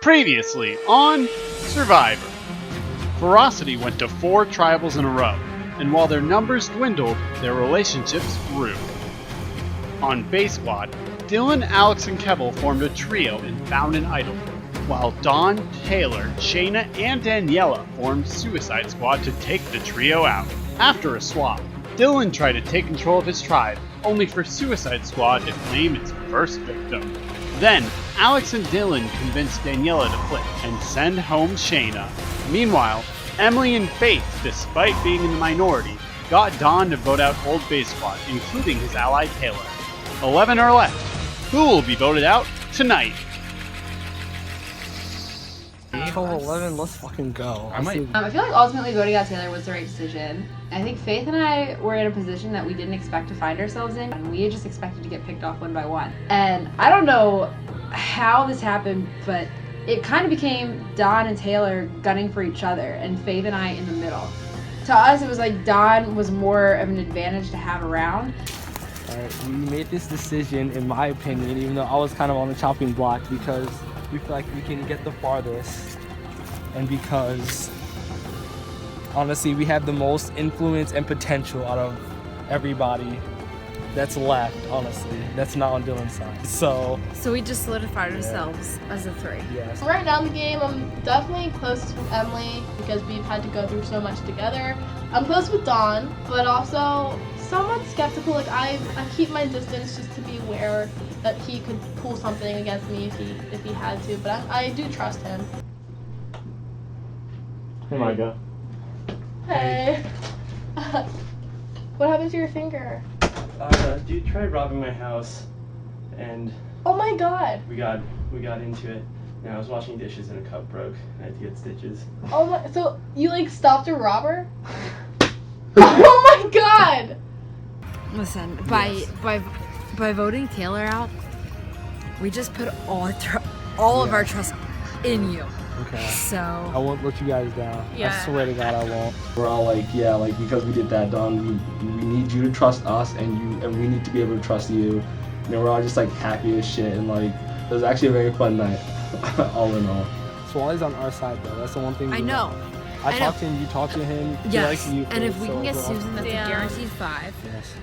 Previously on Survivor. Ferocity went to 4 tribals in a row, and while their numbers dwindled, their relationships grew. On Base Squad, Dylan, Alex, and Kevel formed a trio and found an idol, while Dawn, Taylor, Shayna, and Daniela formed Suicide Squad to take the trio out. After a swap, Dylan tried to take control of his tribe, only for Suicide Squad to claim its first victim. Then, Alex and Dylan convinced Daniela to flip and send home Shayna. Meanwhile, Emily and Faith, despite being in the minority, got Don to vote out Old Base Squad, including his ally Taylor. 11 are left. Who will be voted out tonight? Control 11, let's fucking go. I feel like ultimately voting out Taylor was the right decision. I think Faith and I were in a position that we didn't expect to find ourselves in, and we just expected to get picked off one by one. And I don't know how this happened, but it kind of became Don and Taylor gunning for each other, and Faith and I in the middle. To us, it was like Don was more of an advantage to have around. Alright, we made this decision, in my opinion, even though I was kind of on the chopping block, because we feel like we can get the farthest, and because honestly we have the most influence and potential out of everybody that's left, honestly, that's not on Dylan's side. So we just solidified ourselves as a 3. Yes. Right now in the game, I'm definitely closest with Emily because we've had to go through so much together. I'm close with Dawn, but also somewhat skeptical. Like I keep my distance just to be aware that he could pull something against me if he had to. But I do trust him. Hey, Micah. Hey. What happened to your finger? Dude tried robbing my house, and Oh my god. we got into it. And I was washing dishes and a cup broke. I had to get stitches. Oh my. So you like stopped a robber? Oh my god. Listen, by voting Taylor out, we just put all of our trust in you. Okay. So I won't let you guys down. Yeah. I swear to God I won't. We're all like, yeah, like because we did that, Don, we need you to trust us, and we need to be able to trust you. And we're all just like happy as shit, and like it was actually a very fun night, all in all. Swally's on our side though. That's the one thing. I know. I talked to him. You talked to him. He Yes. likes you And if first, we so can get we're all- Susan, that's a guaranteed 5. Yes.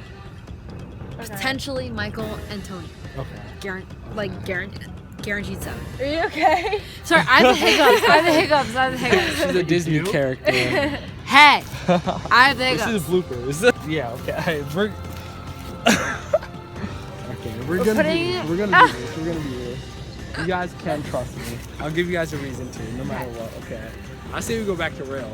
Potentially Michael and Tony. Okay. Guaranteed 7. Are you okay? Sorry, I have the hiccups. She's a Disney character. Hey, I have the This is hiccups. bloopers. Yeah. Okay. We're. Okay. We're gonna do this. We're gonna do this. You guys can trust me. I'll give you guys a reason to, no matter what. Okay. I say we go back to rail.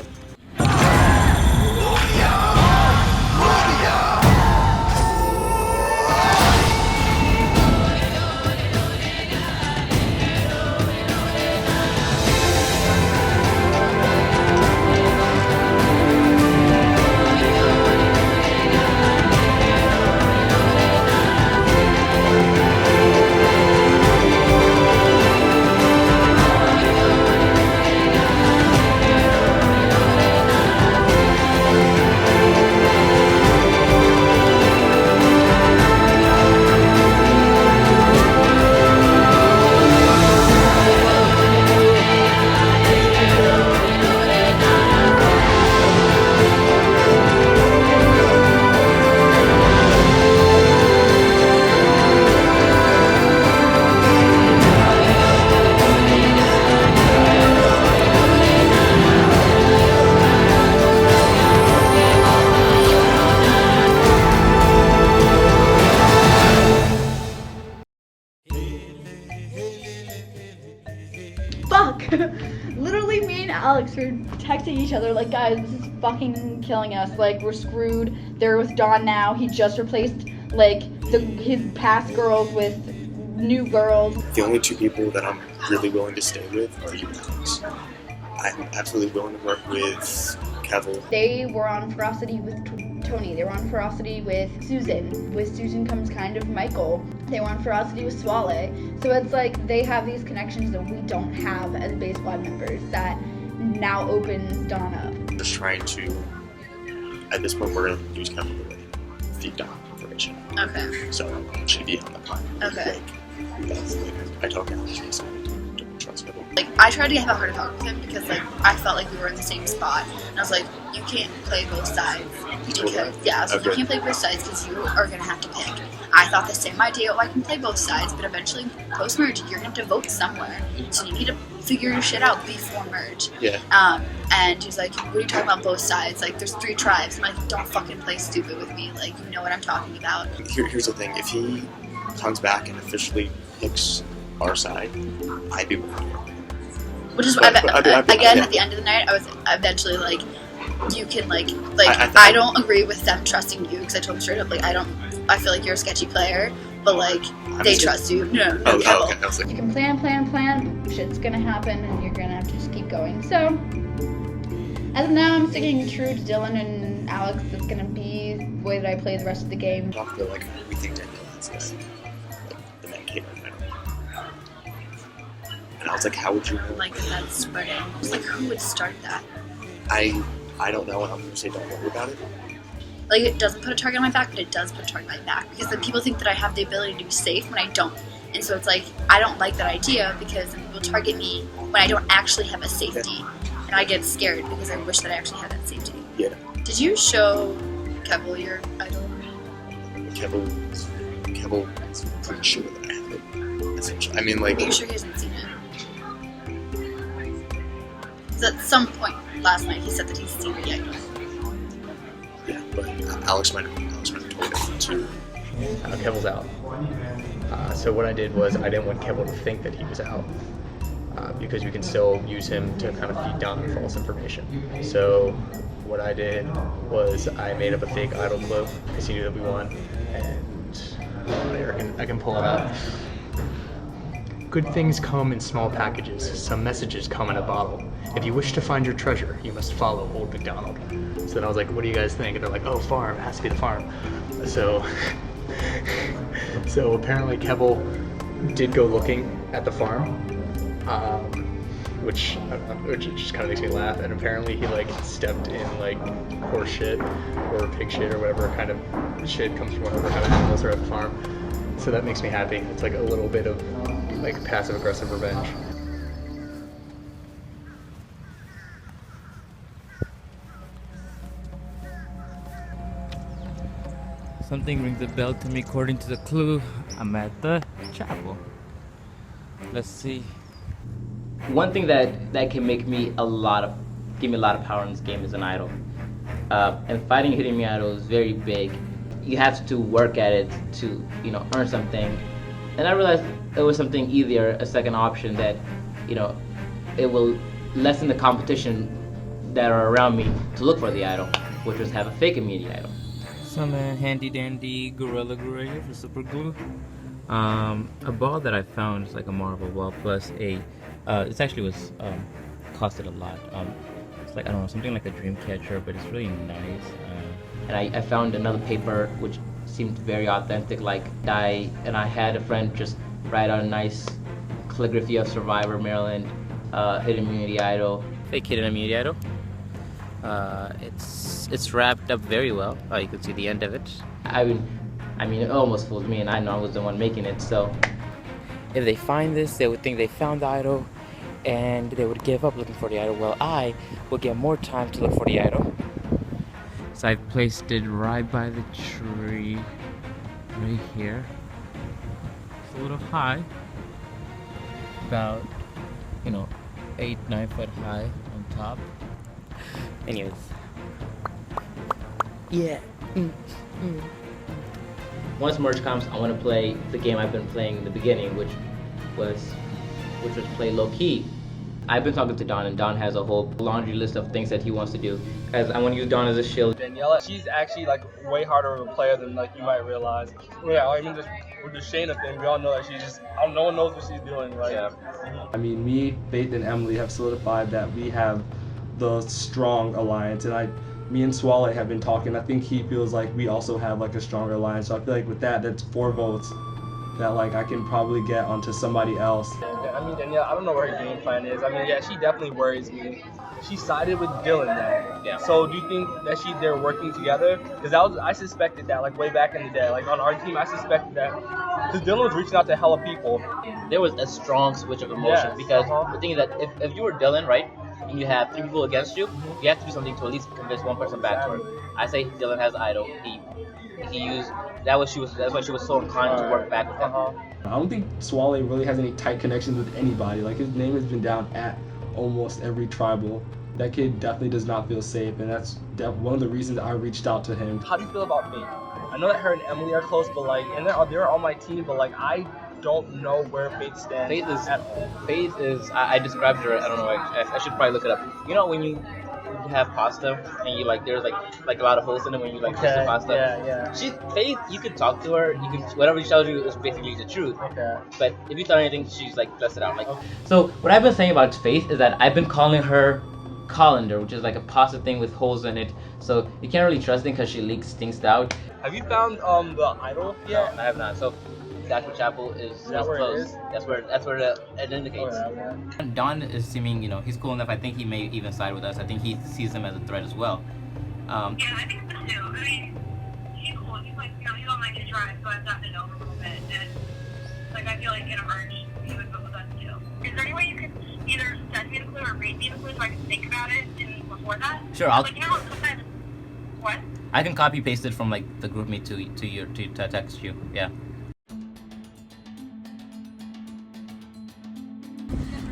Fuck! Literally, me and Alex were texting each other like, guys, this is fucking killing us. Like, we're screwed. They're with Dawn now. He just replaced, like, his past girls with new girls. The only 2 people that I'm really willing to stay with are you and Alex. I'm absolutely willing to work with Kevel. They were on Ferocity with Tony. They were on Ferocity with Susan. With Susan comes kind of Michael. They were on Ferocity with Swale. So it's like they have these connections that we don't have as Base Squad members that now opens Dawn up. Just trying to, at this point, we're going to use Kevel to feed Dawn information. Okay. So it should be on the plan. Okay. Like, that's, like, I told Alex, I don't trust Kevel. Like, I tried to have a heart to heart with him because, like, I felt like we were in the same spot. And I was like, you can't play both sides. Because, yeah, I was like, you can't play both sides because you are going to have to pick. I thought the same idea, I can play both sides, but eventually, post-merge, you're going to have to vote somewhere. So you need to figure your shit out before merge. Yeah. And he's like, what are you talking about both sides? Like, there's 3 tribes. I'm like, don't fucking play stupid with me. Like, you know what I'm talking about. Here's the thing. If he comes back and officially picks our side, I'd be with him. Which is, But again, yeah. at the end of the night, I was eventually like, you can, I don't agree with them trusting you, because I told them straight up, like, I feel like you're a sketchy player, but, like, they trust you. No, Okay. Kevin. I was like, You can plan, shit's gonna happen, and you're gonna have to just keep going. So, as of now, I'm sticking true to Dylan and Alex. That's gonna be the way that I play the rest of the game. talk about, like, we think Daniel has this. Like, the man came in. And I was like, how would you know? Like, that's spreading. I was like, who would start that? I don't know, and I'm going to say don't worry about it. Like, it doesn't put a target on my back, but it does put a target on my back, because then people think that I have the ability to be safe when I don't. And so it's like, I don't like that idea, because then people target me when I don't actually have a safety. And I get scared, because I wish that I actually had that safety. Yeah. Did you show Kevel your idol? Kevel is pretty sure that I have it, essentially. I mean, like... Are you sure he hasn't seen it? Because at some point last night, he said that he's seen the idol. Yeah, but Alex might have told him to. Kevel's out. So what I did was I didn't want Kevel to think that he was out, because we can still use him to kind of feed Don false information. So what I did was I made up a fake idol clue because he knew that we won, and I can pull it up. Good things come in small packages. Some messages come in a bottle. If you wish to find your treasure, you must follow Old MacDonald. So then I was like, what do you guys think? And they're like, oh, farm. It has to be the farm. So apparently Kevel did go looking at the farm, which just kind of makes me laugh. And apparently he, like, stepped in, like, horse shit or pig shit or whatever kind of shit comes from whatever kind of animals are at the farm. So that makes me happy. It's like a little bit of, like, passive-aggressive revenge. Something rings a bell to me. According to the clue, I'm at the chapel. Let's see. One thing that can make me give me a lot of power in this game is an idol. And fighting hitting me idol is very big. You have to work at it to, earn something. And I realized it was something easier, a second option that, it will lessen the competition that are around me to look for the idol, which was have a fake immunity idol. Some handy dandy gorilla glue here for super glue. A ball that I found is like a marble ball plus a. It actually was costed a lot. It's like, I don't know, something like a dream catcher, but it's really nice. And I found another paper which seemed very authentic, like I had a friend just write out a nice calligraphy of Survivor Maryland, hidden immunity idol. Fake hidden immunity idol. It's wrapped up very well. You can see the end of it. I mean, it almost fooled me, and I know I was the one making it. So, if they find this, they would think they found the idol, and they would give up looking for the idol. Well, I will get more time to look for the idol. So I've placed it right by the tree, right here. It's a little high, about 8-9 foot high on top. Anyways, yeah. Once merge comes, I want to play the game I've been playing in the beginning, which was play low key. I've been talking to Don, and Don has a whole laundry list of things that he wants to do. As I want to use Don as a shield. Daniela, she's actually way harder of a player than you might realize. Yeah, I mean, just with the Shayna thing, we all know that no one knows what she's doing. Yeah. I mean, me, Faith, and Emily have solidified that we have the strong alliance, and me and Swale have been talking. I think he feels like we also have a stronger alliance. So I feel like with that, that's 4 votes that like I can probably get onto somebody else. I mean, Danielle, I don't know what her game plan is. I mean, yeah, she definitely worries me. She sided with Dylan then. Yeah. So do you think that they're working together? Because I suspected that like way back in the day. Like on our team, I suspected that because Dylan was reaching out to hella people. There was a strong switch of emotion because the thing is that if you were Dylan, right, and you have 3 people against you, you have to do something to at least convince one person back to her. I say Dylan has idol. He used that's why she was so inclined to work back with him. I don't think Swale really has any tight connections with anybody. Like his name has been down at almost every tribal. That kid definitely does not feel safe, and that's one of the reasons I reached out to him. How do you feel about me? I know that her and Emily are close, but like, and they're on my team, but like I don't know where Faith stands. Faith is. I described her. I don't know. I should probably look it up. You know when you have pasta and you like there's like a lot of holes in it when you like taste the pasta. Yeah. Faith, you can talk to her. You can whatever she tells you is basically the truth. Okay. But if you tell her anything, she's like bless it out. Like. So what I've been saying about Faith is that I've been calling her colander, which is like a pasta thing with holes in it. So you can't really trust it because she leaks things out. Have you found the idol yet? No, I have not. So Joshua Chapel is closed. That's where it indicates. Don is seeming, he's cool enough. I think he may even side with us. I think he sees him as a threat as well. Yeah, I think so too. I mean, he's cool. He's like, he's on my good drive, so I've gotten to know him a little bit. And like, I feel like in a merge, he would go with us too. Is there any way you could either send me the clue or read me the clue so I can think about it before that? Sure, I'll. Like, sometimes. What? I can copy paste it from like the group meet to text you. Yeah.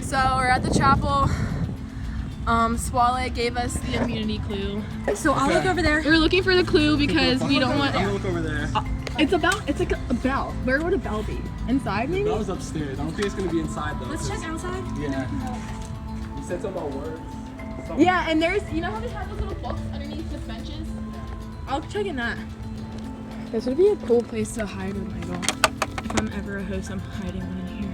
So we're at the chapel. Swale gave us the immunity clue. So I'll look over there. We're looking for the clue because we don't want. I'm gonna look over there. It's like a bell. Where would a bell be? Inside, maybe? The bell's upstairs. I don't think it's gonna be inside though. Let's check outside. Yeah. You said something about words. Yeah, and there's, you know how they have those little books underneath the benches? I'll check in that. This would be a cool place to hide with my goal. If I'm ever a host, I'm hiding one in here.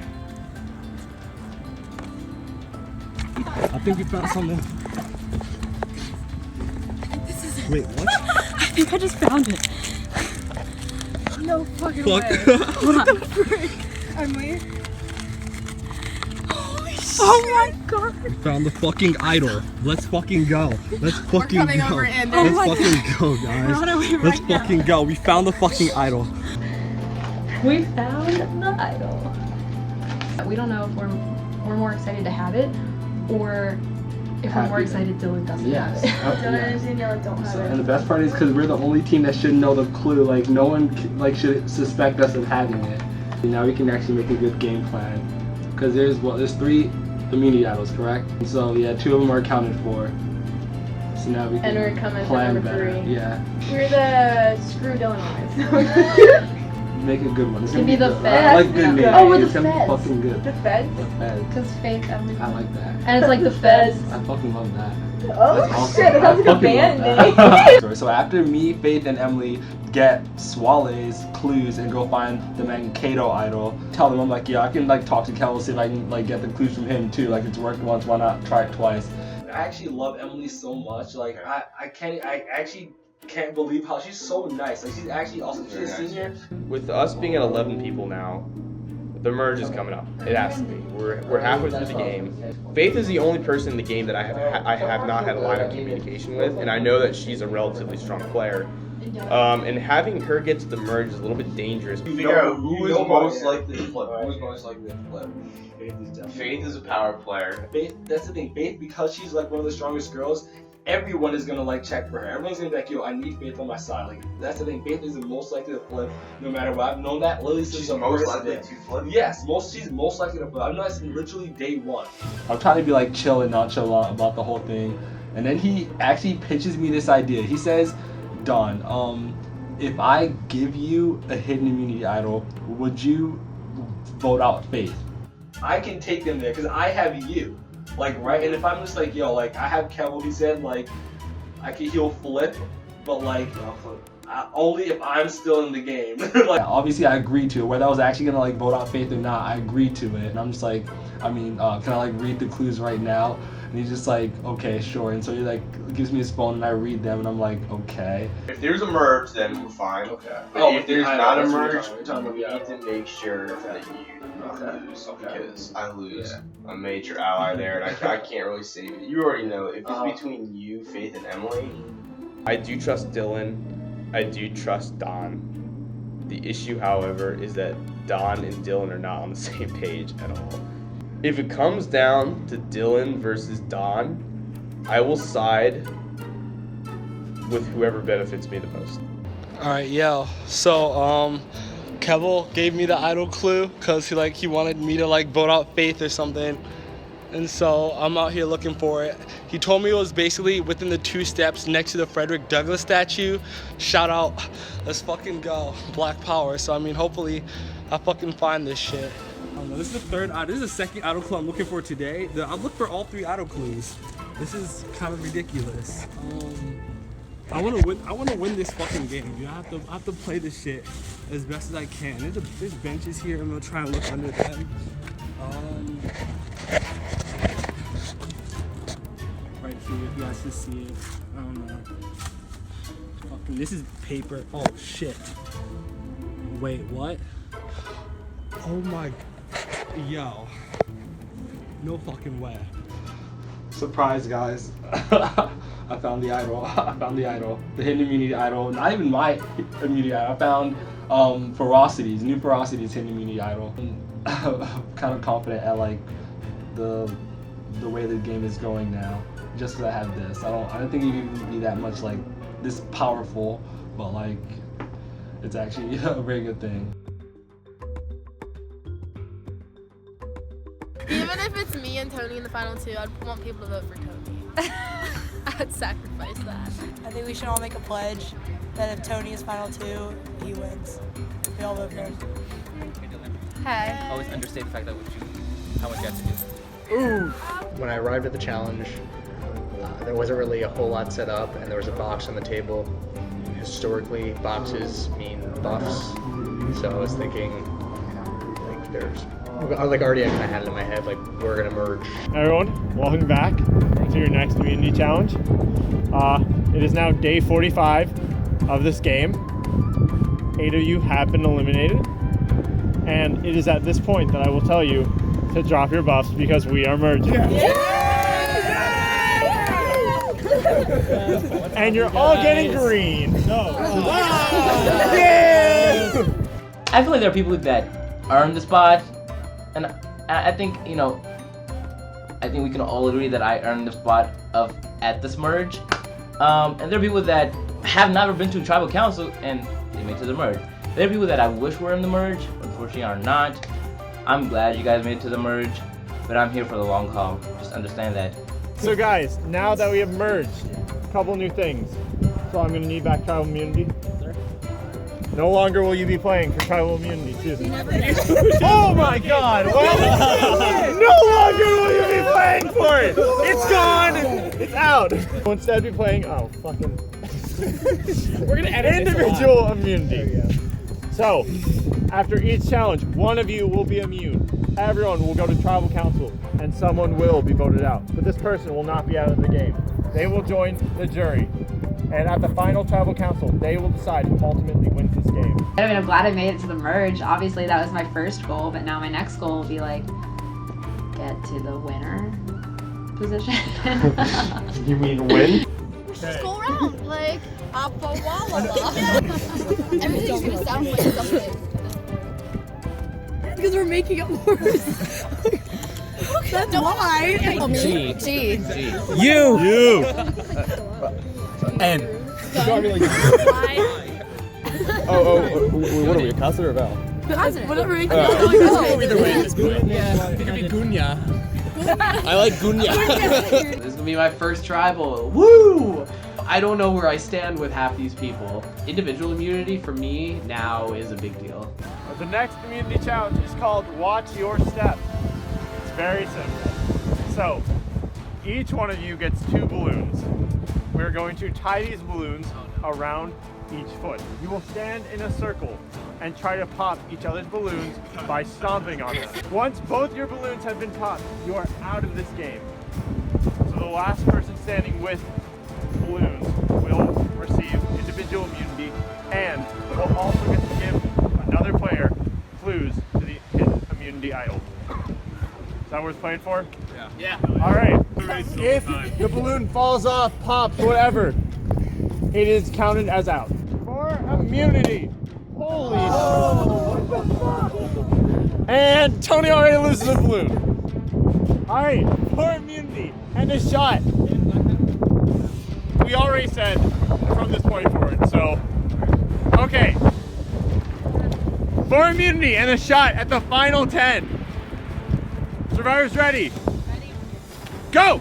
I think we found something. This is it. Wait, what? I think I just found it. No fucking way. What the frick? Emily? Holy shit. Oh my god. We found the fucking idol. Let's fucking go. Let's fucking coming go. over in. Let's fucking go, guys. We're on our way Let's right now. fucking go. We found the fucking idol. We found the idol. We don't know if we're more excited to have it or if we're more excited Dylan doesn't Yes. have it. Dylan and Daniela don't have And it. the best part is because we're the only team that should know the clue. Like no one should suspect us of having it. And now we can actually make a good game plan. Because there's 3 immunity idols, correct? And so yeah, 2 of them are accounted for. So now we can And we're coming for plan number better. 3. Yeah. We're the screw Dylan eyes. Make a good one. It's Can be the good. feds. I like good names. Oh, we're the It's gonna feds. be fucking good. The feds? The feds. Because Faith, Emily. I like that. And it's like the feds. I fucking love that. Oh That's awesome. shit, that sounds like I a fucking band love name. that. So after me, Faith, and Emily get Swale's clues and go find the Mankato idol, tell them I'm like, yeah, I can like talk to Kel, see if I can like get the clues from him too. Like it's worked once, why not try it twice? I actually love Emily so much. Like I actually can't believe how she's so nice. Like she's actually awesome. She's a senior. With us being at 11 people now, the merge is coming up. It has to be. We're halfway through the game. Faith is the only person in the game that I have not had a line of communication with, and I know that she's a relatively strong player. And having her get to the merge is a little bit dangerous. Figure out who is most likely to flip. Who is most likely to flip? Faith is a power player. Faith, that's the thing. Faith, because she's like one of the strongest girls, everyone is gonna like check for her. Everyone's gonna be like, yo, I need Faith on my side. Like that's the thing. Faith is the most likely to flip, no matter what. I've known that Lily since the most first likely day. to flip. Yes, she's most likely to flip. I've known that since literally day 1. I'm trying to be like chill and nonchalant about the whole thing, and then he actually pitches me this idea. He says, Don, if I give you a hidden immunity idol, would you vote out Faith? I can take them there because I have you. Like, right? And if I'm just like, yo, like, I have Kevo, he said, like, he'll flip, but like, only if I'm still in the game. Like, obviously, I agreed to it. Whether I was actually gonna like vote out Faith or not, I agreed to it. And I'm just like, I mean, can I like read the clues right now? And he's just like, okay, sure. And so he like gives me his phone and I read them and I'm like, okay. If there's a merge, then we're fine. Okay. But if there's not a merge, we need to make sure that you lose because I lose a major ally there, and I can't really save it. You already know if it's between you, Faith, and Emily. I do trust Dylan. I do trust Don. The issue, however, is that Don and Dylan are not on the same page at all. If it comes down to Dylan versus Don, I will side with whoever benefits me the most. Alright, yo. So, Kevel gave me the idol clue because he wanted me to like vote out Faith or something. And so I'm out here looking for it. He told me it was basically within the 2 steps next to the Frederick Douglass statue. Shout out, let's fucking go. Black Power. So I mean, hopefully I fucking find this shit. I don't know, this is the second idol clue I'm looking for today. I looked for all 3 idol clues. This is kind of ridiculous. I want to win this fucking game. You know, I have to play this shit as best as I can. There's benches here. I'm gonna try and look under them. Right here, if you guys can see it. I don't know. Fucking, this is paper. Oh shit. Wait, what? Oh my. Yo. No fucking way. Surprise, guys. I found the idol. I found the idol. The hidden immunity idol. Not even my immunity idol. I found Ferocity's, new Ferocity's hidden immunity idol. I'm kind of confident at like the way the game is going now. Just because I have this. I don't think it can be that much like this powerful, but like it's actually a very good thing. Even if it's me and Tony in the final 2, I'd want people to vote for Tony. I'd sacrifice that. I think we should all make a pledge that if Tony is final 2, he wins. We all vote for him. Hey. Always understate the fact that how much you have to do. Ooh! When I arrived at the challenge, there wasn't really a whole lot set up, and there was a box on the table. Historically, boxes mean buffs, so I was thinking, like, already I kind of had it in my head, like, we're gonna merge. Everyone, welcome back to your next community challenge. It is now day 45 of this game. 8 of you have been eliminated, and it is at this point that I will tell you to drop your buffs because we are merging. And you're all getting green. I feel like there are people that earn the spot, and I think, you know, I think we can all agree that I earned the spot at this merge. And there are people that have never been to tribal council and they made it to the merge. There are people that I wish were in the merge, unfortunately are not. I'm glad you guys made it to the merge, but I'm here for the long haul. Just understand that. So guys, now that we have merged, a couple new things. So I'm going to need back tribal immunity. No longer will you be playing for tribal immunity, Susan. Oh my god! Well, no longer will you be playing for it! It's gone! It's out! We'll instead be playing, fucking... We're gonna edit individual immunity. So, after each challenge, one of you will be immune. Everyone will go to tribal council, and someone will be voted out. But this person will not be out of the game. They will join the jury. And at the final tribal council, they will decide who ultimately wins this game. I mean, I'm glad I made it to the merge. Obviously, that was my first goal, but now my next goal will be like, get to the winner position. You mean win? Just go around, like, everything's gonna sound like something. Because we're making it worse. That's why. G. You! N. What are we, a consonant or vowel? Whatever we Either way at this point. Yeah. It could be Gunya. I like Gunya. This is gonna be my first tribal. Woo! I don't know where I stand with half these people. Individual immunity for me now is a big deal. The next community challenge is called Watch Your Step. It's very simple. So, each one of you gets 2 balloons. We're going to tie these balloons around each foot. You will stand in a circle and try to pop each other's balloons by stomping on them. Once both your balloons have been popped, you are out of this game. So the last person standing with balloons will receive individual immunity and will also get to give another player clues to the immunity idol. Is that worth playing for? Yeah. All right. If the balloon falls off, pops, whatever, it is counted as out. For immunity. Holy And Tony already loses a balloon. All right, for immunity and a shot. We already said from this point forward, so okay. For immunity and a shot at the final 10. Survivors ready? Ready. Go!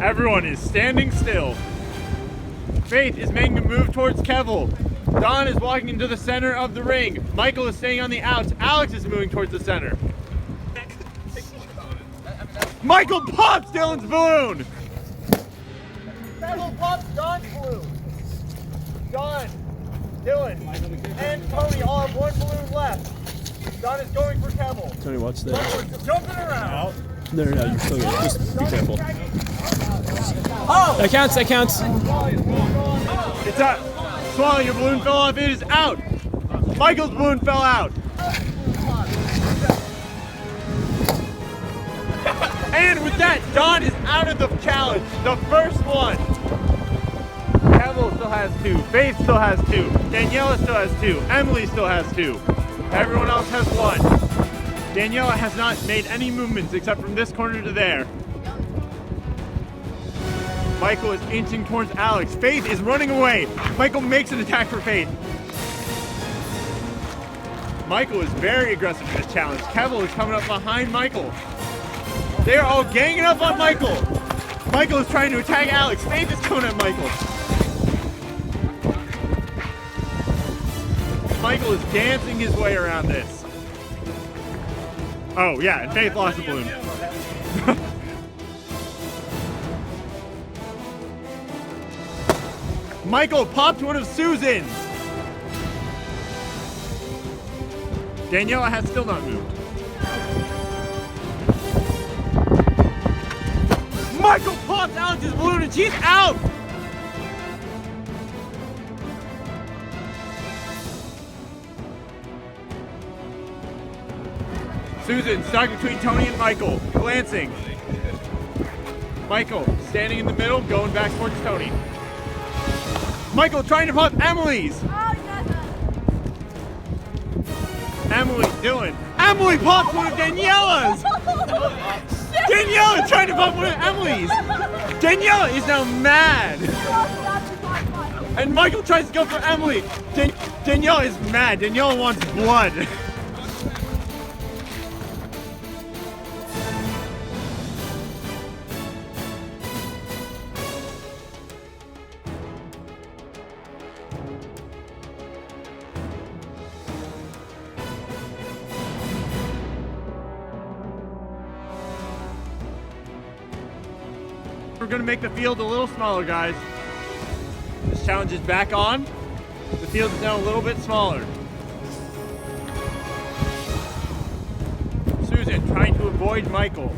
Everyone is standing still. Faith is making a move towards Kevel. Don is walking into the center of the ring. Michael is staying on the outs. Alex is moving towards the center. Michael pops Dylan's balloon! Kevel pops Don's balloon. Don, Dylan, and Tony all have one balloon left. Don is going for Kevel. Tony, watch this. Michael's jumping around. No, you're still good. Just be careful. Oh! That counts, that counts. It's out. Swallow, your balloon fell off. It is out. Michael's balloon fell out. And with that, Don is out of the challenge. The first one. Kevel still has 2. Faith still has 2. Daniela still has 2. Emily still has 2. Everyone else has 1. Daniela has not made any movements except from this corner to there. Michael is inching towards Alex. Faith is running away. Michael makes an attack for Faith. Michael is very aggressive in this challenge. Kevel is coming up behind Michael. They are all ganging up on Michael. Michael is trying to attack Alex. Faith is coming at Michael. Michael is dancing his way around this. Oh yeah, and Faith lost the balloon. Michael popped one of Susan's. Daniela has still not moved. Michael popped Alex's balloon and she's out! Susan stuck between Tony and Michael, glancing. Michael standing in the middle, going back towards Tony. Michael trying to pop Emily's. Emily, Dylan. Emily popped one of Daniela's. Daniela trying to pop one of Emily's. Daniela is now mad. And Michael tries to go for Emily. Daniela is mad. Daniela wants blood. We're gonna make the field a little smaller, guys. This challenge is back on. The field is now a little bit smaller. Susan trying to avoid Michael.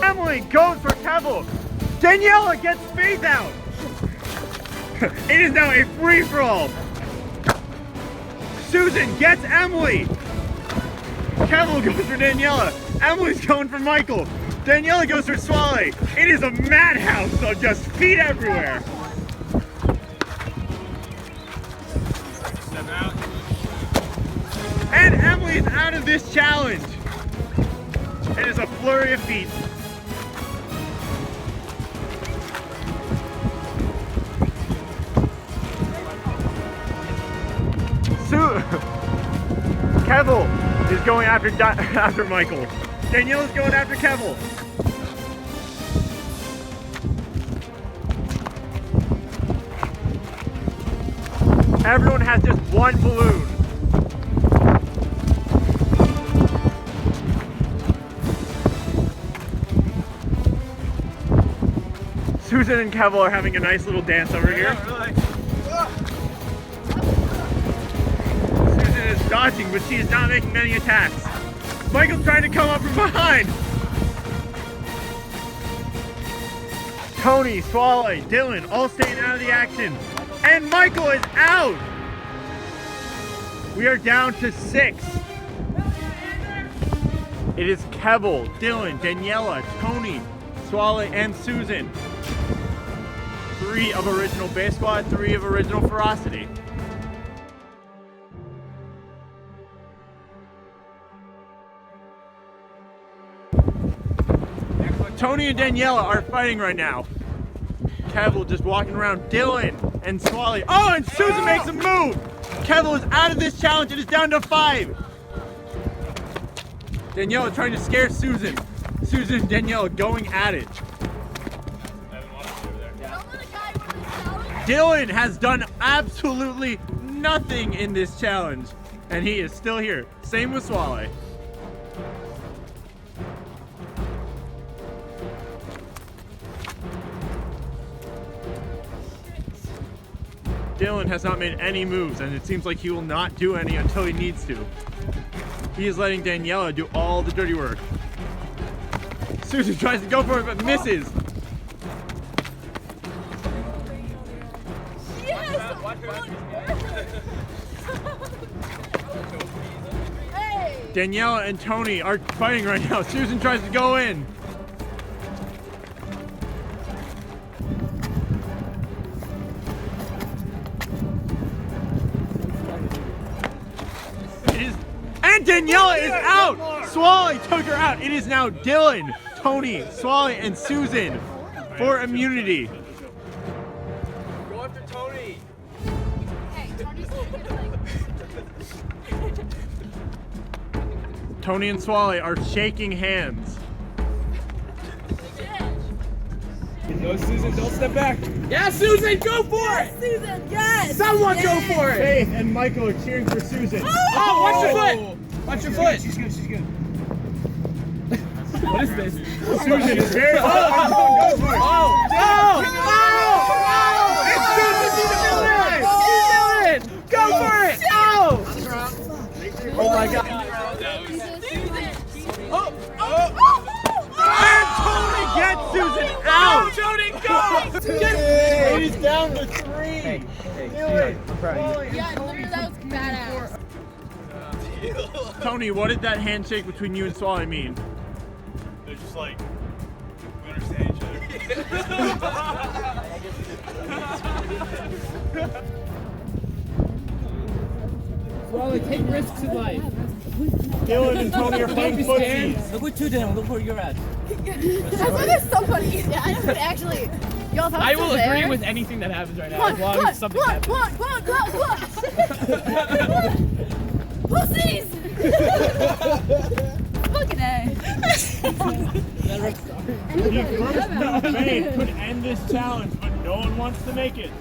Emily goes for Kevel. Daniela gets Faith out. It is now a free-for-all. Susan gets Emily. Kevel goes for Daniela. Emily's going for Michael. Daniela goes for Swale. It is a madhouse of just feet everywhere. And Emily is out of this challenge. It is a flurry of feet. Kevel is going after Michael. Daniela's going after Kevel. Everyone has just one balloon. Susan and Kevel are having a nice little dance over here. Susan is dodging, but she is not making many attacks. Michael's trying to come up from behind. Tony, Swally, Dylan, all staying out of the action. And Michael is out! We are down to 6. It is Kevel, Dylan, Daniela, Tony, Swally, and Susan. 3 of original base squad, 3 of original ferocity. Tony and Daniela are fighting right now. Kevel just walking around. Dylan and Swally. Oh, and Susan makes a move! Kevel is out of this challenge. It is down to 5. Daniela trying to scare Susan. Susan and Daniela going at it. Dylan has done absolutely nothing in this challenge, and he is still here. Same with Swally. Dylan has not made any moves, and it seems like he will not do any until he needs to. He is letting Daniela do all the dirty work. Susan tries to go for it, but misses. Daniela and Tony are fighting right now. Susan tries to go in. And Daniela is out! Swally took her out. It is now Dylan, Tony, Swally, and Susan for immunity. Go after Tony. Tony and Swally are shaking hands. Go, Susan, don't step back. Yeah, Susan, go for it! Susan, yes! Someone go for it! Faith and Michael are cheering for Susan. Oh, watch your foot! Watch your foot! She's good, she's good. What is this? Susan is very. Oh, go for it! It's Susan! Go for it! Oh my God! And Tony gets Susan out! Tony, go! It is down to 3. Hey, I'm proud of you. Yeah, literally, that was badass. Tony, what did that handshake between you and Swally mean? They're just like, we understand each other. Swally, take risks in life. Dylan and Tony are playing footsies. Look what you did. Look where you're at. That's why there's so funny. Yeah, I know, actually. Y'all I will agree with anything that happens right now, as long as something happens. Pussies! Fucking A. The first move made could end this challenge, but no one wants to make it.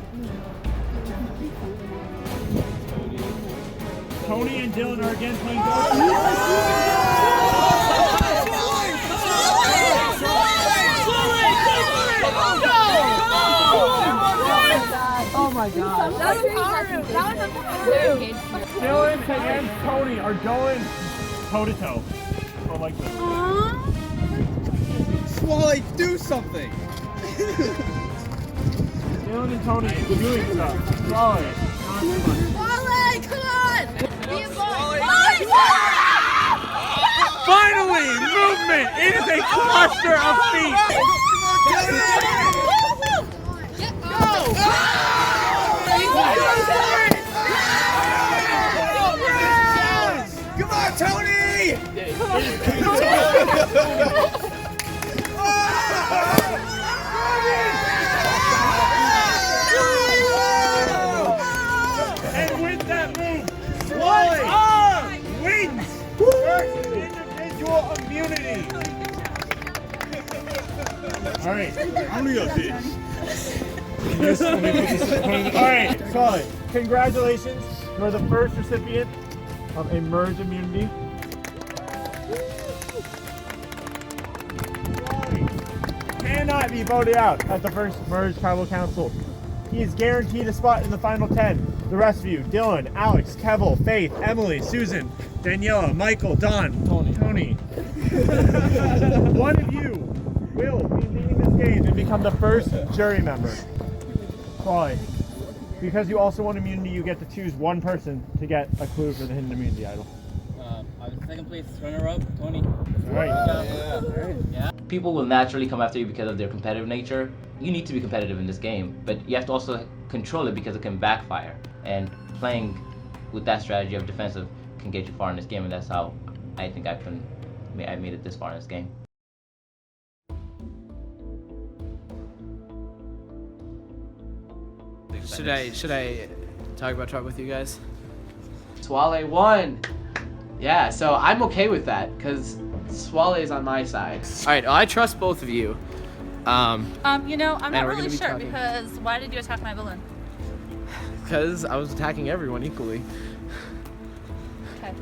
Tony and Dylan are again playing Oh my God. That was a power. Dylan and Tony are going toe to toe. Or like this. Swally, do something! Dylan and Tony are doing stuff. Swally, not too much. Swally, come on! Be a boy. Finally, movement! It is a cluster of feet! Come on, Tony! And with that move, Swally wins first individual immunity. All right, I'm gonna go fish. All right, Swally. Congratulations, you're the first recipient of a merge immunity. Cannot be voted out at the first merge tribal council. He is guaranteed a spot in the final 10. The rest of you, Dylan, Alex, Kevel, Faith, Emily, Susan, Daniela, Michael, Don, Tony. One of you will be leading this game and become the first jury member. Why? Because you also want immunity, you get to choose one person to get a clue for the hidden immunity idol. I was second place runner-up, Tony. All right. Yeah. People will naturally come after you because of their competitive nature. You need to be competitive in this game, but you have to also control it because it can backfire. And playing with that strategy of defensive can get you far in this game, and that's how I think I've made it this far in this game. Should I talk about trouble with you guys? Swale won. Yeah, so I'm okay with that because Swale is on my side. All right, well, I trust both of you. You know, I'm not we're really gonna be sure talking. because why did you attack my villain? Because I was attacking everyone equally. Okay.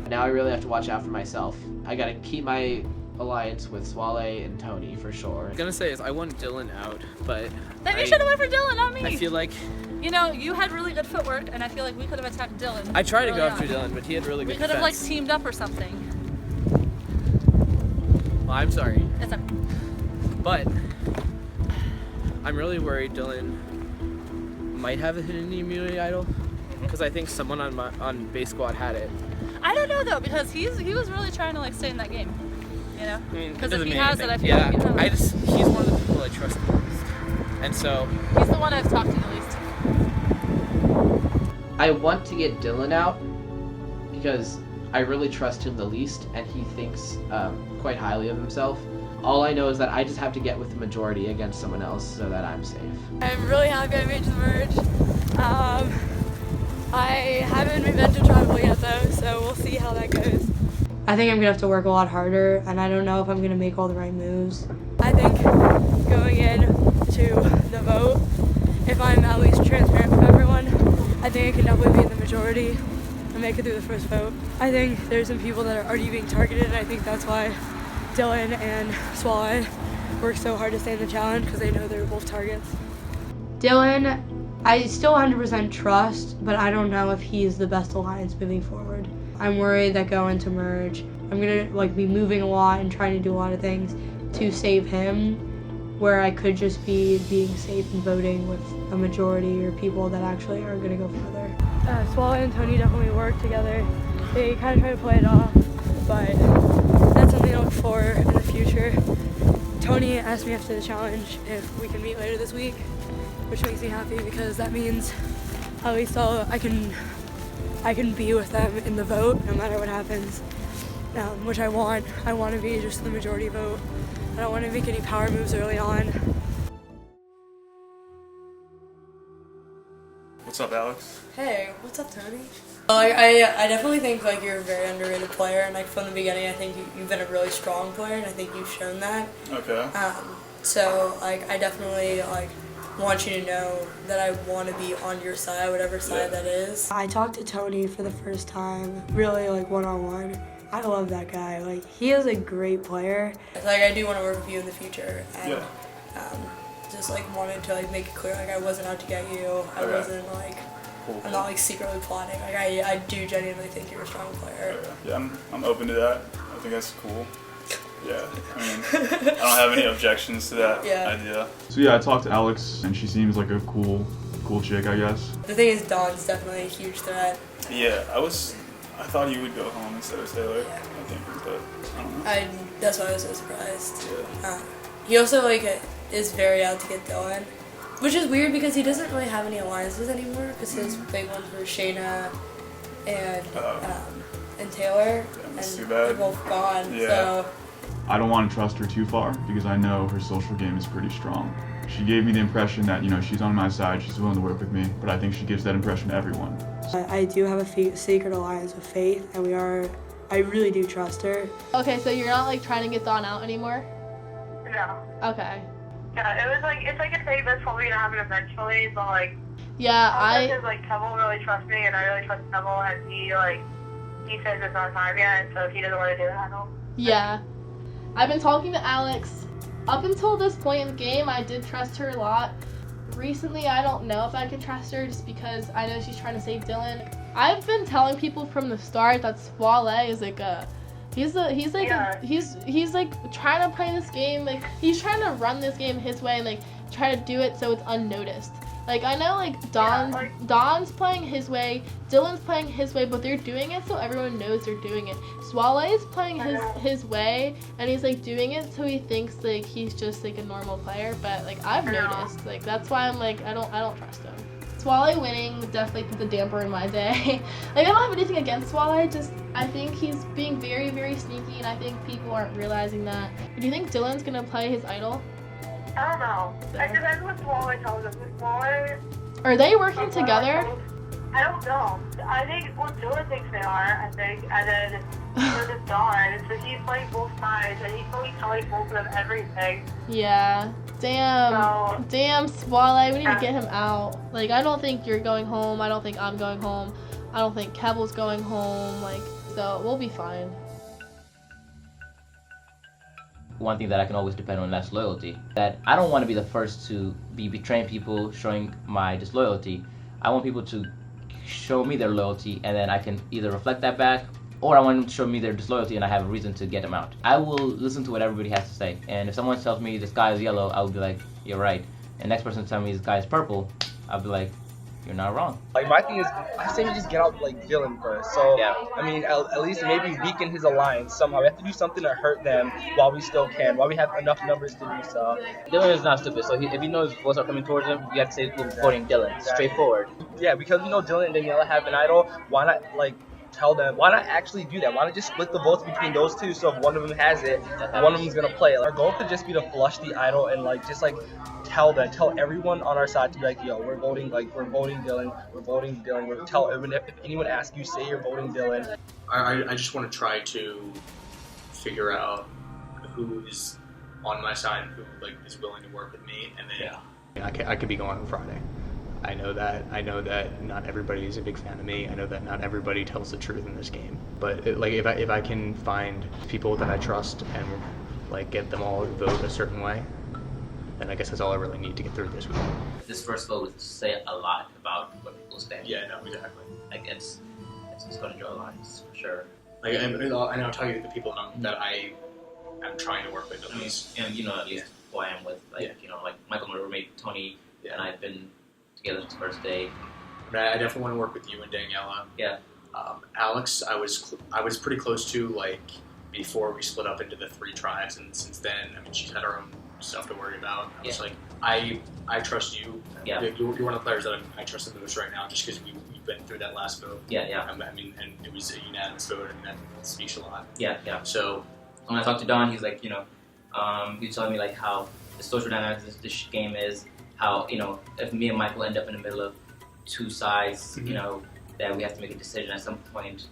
Now I really have to watch out for myself. I gotta keep my alliance with Swale and Tony for sure. I'm gonna say is I want Dylan out, but Then you should have went for Dylan, not me. I feel like You know, you had really good footwork, and I feel like we could have attacked Dylan. I tried to go early after on. Dylan, but he had really good We could have like defense. teamed up or something. Well, I'm sorry, It's okay. but I'm really worried Dylan might have a hidden immunity idol because I think someone on base squad had it. I don't know though because he was really trying to like stay in that game. You know? I mean, it Because doesn't if he mean has anything. it, I feel like you know. He's one of the people I trust the most, and so He's the one I've talked to the least. I want to get Dylan out because I really trust him the least, and he thinks quite highly of himself. All I know is that I just have to get with the majority against someone else so that I'm safe. I'm really happy I made the merge. I haven't been to tribal yet though, so we'll see how that goes. I think I'm gonna have to work a lot harder, and I don't know if I'm gonna make all the right moves. I think going in to the vote, if I'm at least transparent with everyone, I think I can definitely be in the majority and make it through the first vote. I think there's some people that are already being targeted, and I think that's why Dylan and Swale work so hard to stay in the challenge because they know they're both targets. Dylan, I still 100% trust, but I don't know if he's the best alliance moving forward. I'm worried that going to merge, I'm gonna be moving a lot and trying to do a lot of things to save him, where I could just be being safe and voting with a majority or people that actually are gonna go further. Swale and Tony definitely work together. They kind of try to play it off, but that's something to look for in the future. Tony asked me after the challenge if we can meet later this week, which makes me happy because that means at least I can be with them in the vote no matter what happens, which I want. I want to be just the majority vote. I don't want to make any power moves early on. What's up, Alex? Hey, what's up, Tony? I definitely think you're a very underrated player, and from the beginning I think you've been a really strong player, and I think you've shown that. Okay. So I definitely want you to know that I want to be on your side, whatever side that is. I talked to Tony for the first time, really one-on-one. I love that guy. He is a great player. I do want to work with you in the future, and just wanted to make it clear I wasn't out to get you. I wasn't Cool. I'm not secretly plotting. I do genuinely think you're a strong player. Yeah, I'm open to that. I think that's cool. Yeah, I mean, I don't have any objections to that idea. So yeah, I talked to Alex, and she seems like a cool chick, I guess. The thing is, Dawn's definitely a huge threat. Yeah, I thought you would go home instead of stay late. I think, but I don't know. That's why I was so surprised. He also is very out to get Dylan, which is weird because he doesn't really have any alliances anymore because his big ones were Shayna and Taylor, and they're both gone. Yeah. So. I don't want to trust her too far because I know her social game is pretty strong. She gave me the impression that, she's on my side, she's willing to work with me, but I think she gives that impression to everyone. I do have a secret alliance with Faith, and I really do trust her. Okay, so you're not trying to get Dawn out anymore? No. Okay. Yeah, it's a thing that's probably gonna happen eventually, but Yeah, Because like Kevel really trusts me, and I really trust Kevel, and he says it's not time yet, so he doesn't want to do that. Yeah. I've been talking to Alex. Up until this point in the game, I did trust her a lot. Recently, I don't know if I can trust her just because I know she's trying to save Dylan. I've been telling people from the start that Swale is like he's like trying to play this game, like he's trying to run this game his way and like try to do it so it's unnoticed. Like I know like Don's playing his way, Dylan's playing his way, but they're doing it so everyone knows they're doing it. Swale is playing his way and he's like doing it so he thinks like he's just like a normal player, but like I've noticed, like that's why I'm like I don't trust him. Swale winning definitely put the damper in my day. Like I don't have anything against Swale, just I think he's being very, very sneaky and I think people aren't realizing that. Do you think Dylan's gonna play his idol? I don't know. It depends what Swale tells us. Swale... Are they working together? I don't know. I think what Dylan thinks they are, I think, and then there's just Dawn, so he's playing both sides, and he's probably telling both of them everything. Yeah. Damn, Swale, we need to get him out. Like, I don't think you're going home, I don't think I'm going home, I don't think Kevel's going home, like, so we'll be fine. One thing that I can always depend on, that's loyalty. That I don't want to be the first to be betraying people, showing my disloyalty. I want people to show me their loyalty, and then I can either reflect that back, or I want them to show me their disloyalty and I have a reason to get them out. I will listen to what everybody has to say, and if someone tells me the sky is yellow, I will be like, you're right. And the next person tells me the sky is purple, I'll be like, you're not wrong. Like my thing is, I say we just get out like Dylan first. So yeah. I mean, at least maybe weaken his alliance somehow. We have to do something to hurt them while we still can, while we have enough numbers to do so. Dylan is not stupid, so if he knows votes are coming towards him, you have to say we're voting Dylan. Straightforward. Yeah, because we know Dylan and Daniela have an idol. Why not like tell them? Why not actually do that? Why not just split the votes between those two? So if one of them has it, one of them's gonna play. Our goal could just be to flush the idol and like just like tell everyone on our side to be like, yo, we're voting Dylan, tell everyone, if anyone asks you, say you're voting Dylan. I just want to try to figure out who is on my side, who like is willing to work with me, and then I could be going on Friday. I know that not everybody is a big fan of me. I know that not everybody tells the truth in this game. But if I can find people that I trust and like get them all to vote a certain way, then I guess that's all I really need to get through this week. This first vote would say a lot about what people stand. Yeah, no, exactly. Like it's going to draw lines for sure. Like I know I'm talking to the people that I am trying to work with at least. And you know at least who I am with. Like you know, like Michael, my roommate, Tony, and I've been together since the first day. I definitely want to work with you and Daniela. Yeah. Alex, I was pretty close to like before we split up into the 3 tribes, and since then, I mean, she's had her own stuff to worry about. I was like, I trust you. Yeah. You're one of the players that I trust the most right now, just because we've been through that last vote. Yeah. I mean, and it was a unanimous vote. I mean, that speaks a lot. Yeah. So when I talked to Don, he's like, you know, he was telling me like how the social dynamics of this game is, how, you know, if me and Michael end up in the middle of 2 sides, you know, that we have to make a decision at some point.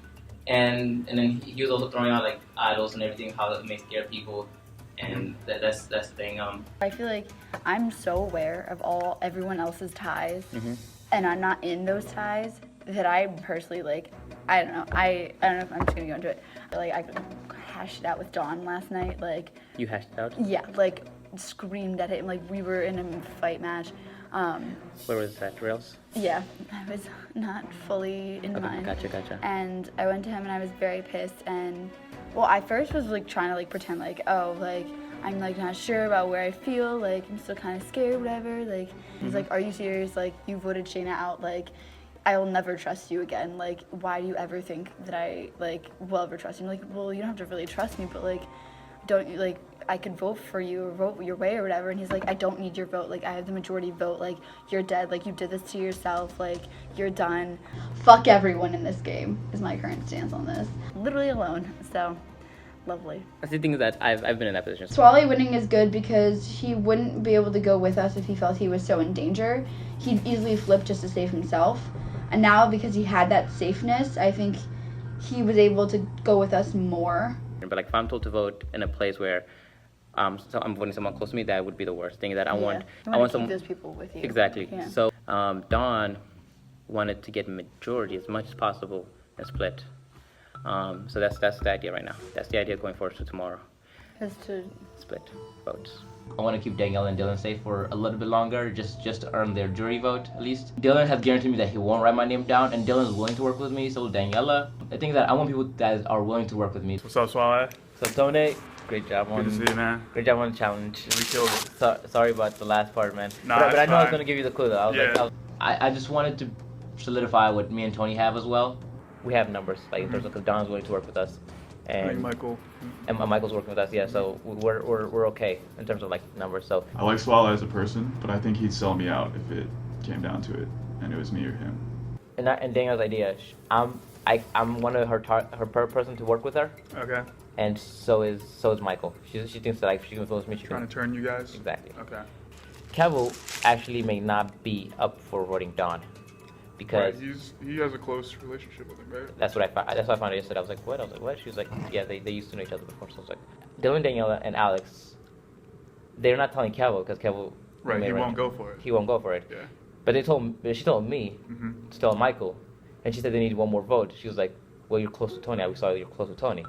And then he was also throwing out like idols and everything, how it may scare people, and that's the thing. I feel like I'm so aware of everyone else's ties, and I'm not in those ties, that I personally like, I don't know if I'm just gonna go into it. Like I hashed it out with Dawn last night. Like you hashed it out? Yeah, like screamed at him like we were in a fight match. Where was that, Rails? Yeah, I was not fully in mine. Gotcha. And I went to him and I was very pissed, and well, I first was like trying to like pretend like, oh, like I'm like not sure about where I feel, like I'm still kind of scared, whatever. Like he's like, are you serious? Like you voted Shayna out, like I will never trust you again. Like why do you ever think that I like will ever trust you? I'm like, well, you don't have to really trust me, but like don't you like I could vote for you or vote your way or whatever. And he's like, I don't need your vote. Like, I have the majority vote. Like, you're dead. Like, you did this to yourself. Like, you're done. Fuck everyone in this game is my current stance on this. Literally alone. So, lovely. That's the thing that I've been in that position. Swale winning is good because he wouldn't be able to go with us if he felt he was so in danger. He'd easily flip just to save himself. And now, because he had that safeness, I think he was able to go with us more. But like, if I'm told to vote in a place where so I'm voting someone close to me, that would be the worst thing. That I want. You I want keep some. those people with you. Exactly. Yeah. So Dawn wanted to get majority as much as possible and split. So that's the idea right now. That's the idea going forward to tomorrow. Is to split votes. I want to keep Danielle and Dylan safe for a little bit longer, just to earn their jury vote at least. Dylan has guaranteed me that he won't write my name down, and Dylan's willing to work with me. So will Daniela. I think that I want people that are willing to work with me. What's up, Swale? So Tone, great job on. Good to see you, man. Great job on the challenge. Yeah, we killed it. Sorry about the last part, man. Nah, but I know I was fine. gonna give you the clue though. I just wanted to solidify what me and Tony have as well. We have numbers, like in terms of, because Don's willing to work with us, and Michael. And Michael's working with us, yeah. So we're okay in terms of like numbers. So I like Swale as a person, but I think he'd sell me out if it came down to it, and it was me or him. And Danielle's idea, I'm one of her person to work with her. Okay. And so is Michael. She thinks that like she can influence me. She Trying to turn you guys. Exactly. Okay. Kevo actually may not be up for voting Dawn, because Right, he has a close relationship with him, right? that's what I found out yesterday. I was like, what? I was like, what? She was like, yeah, they used to know each other before. So I was like, Dylan, Daniela, and Alex, they're not telling Kevo because Kevo. Right, he won't go for it. He won't go for it. Yeah. But she told me to tell Michael, and she said they need one more vote. She was like, well, you're close to Tony. We saw you're close to Tony.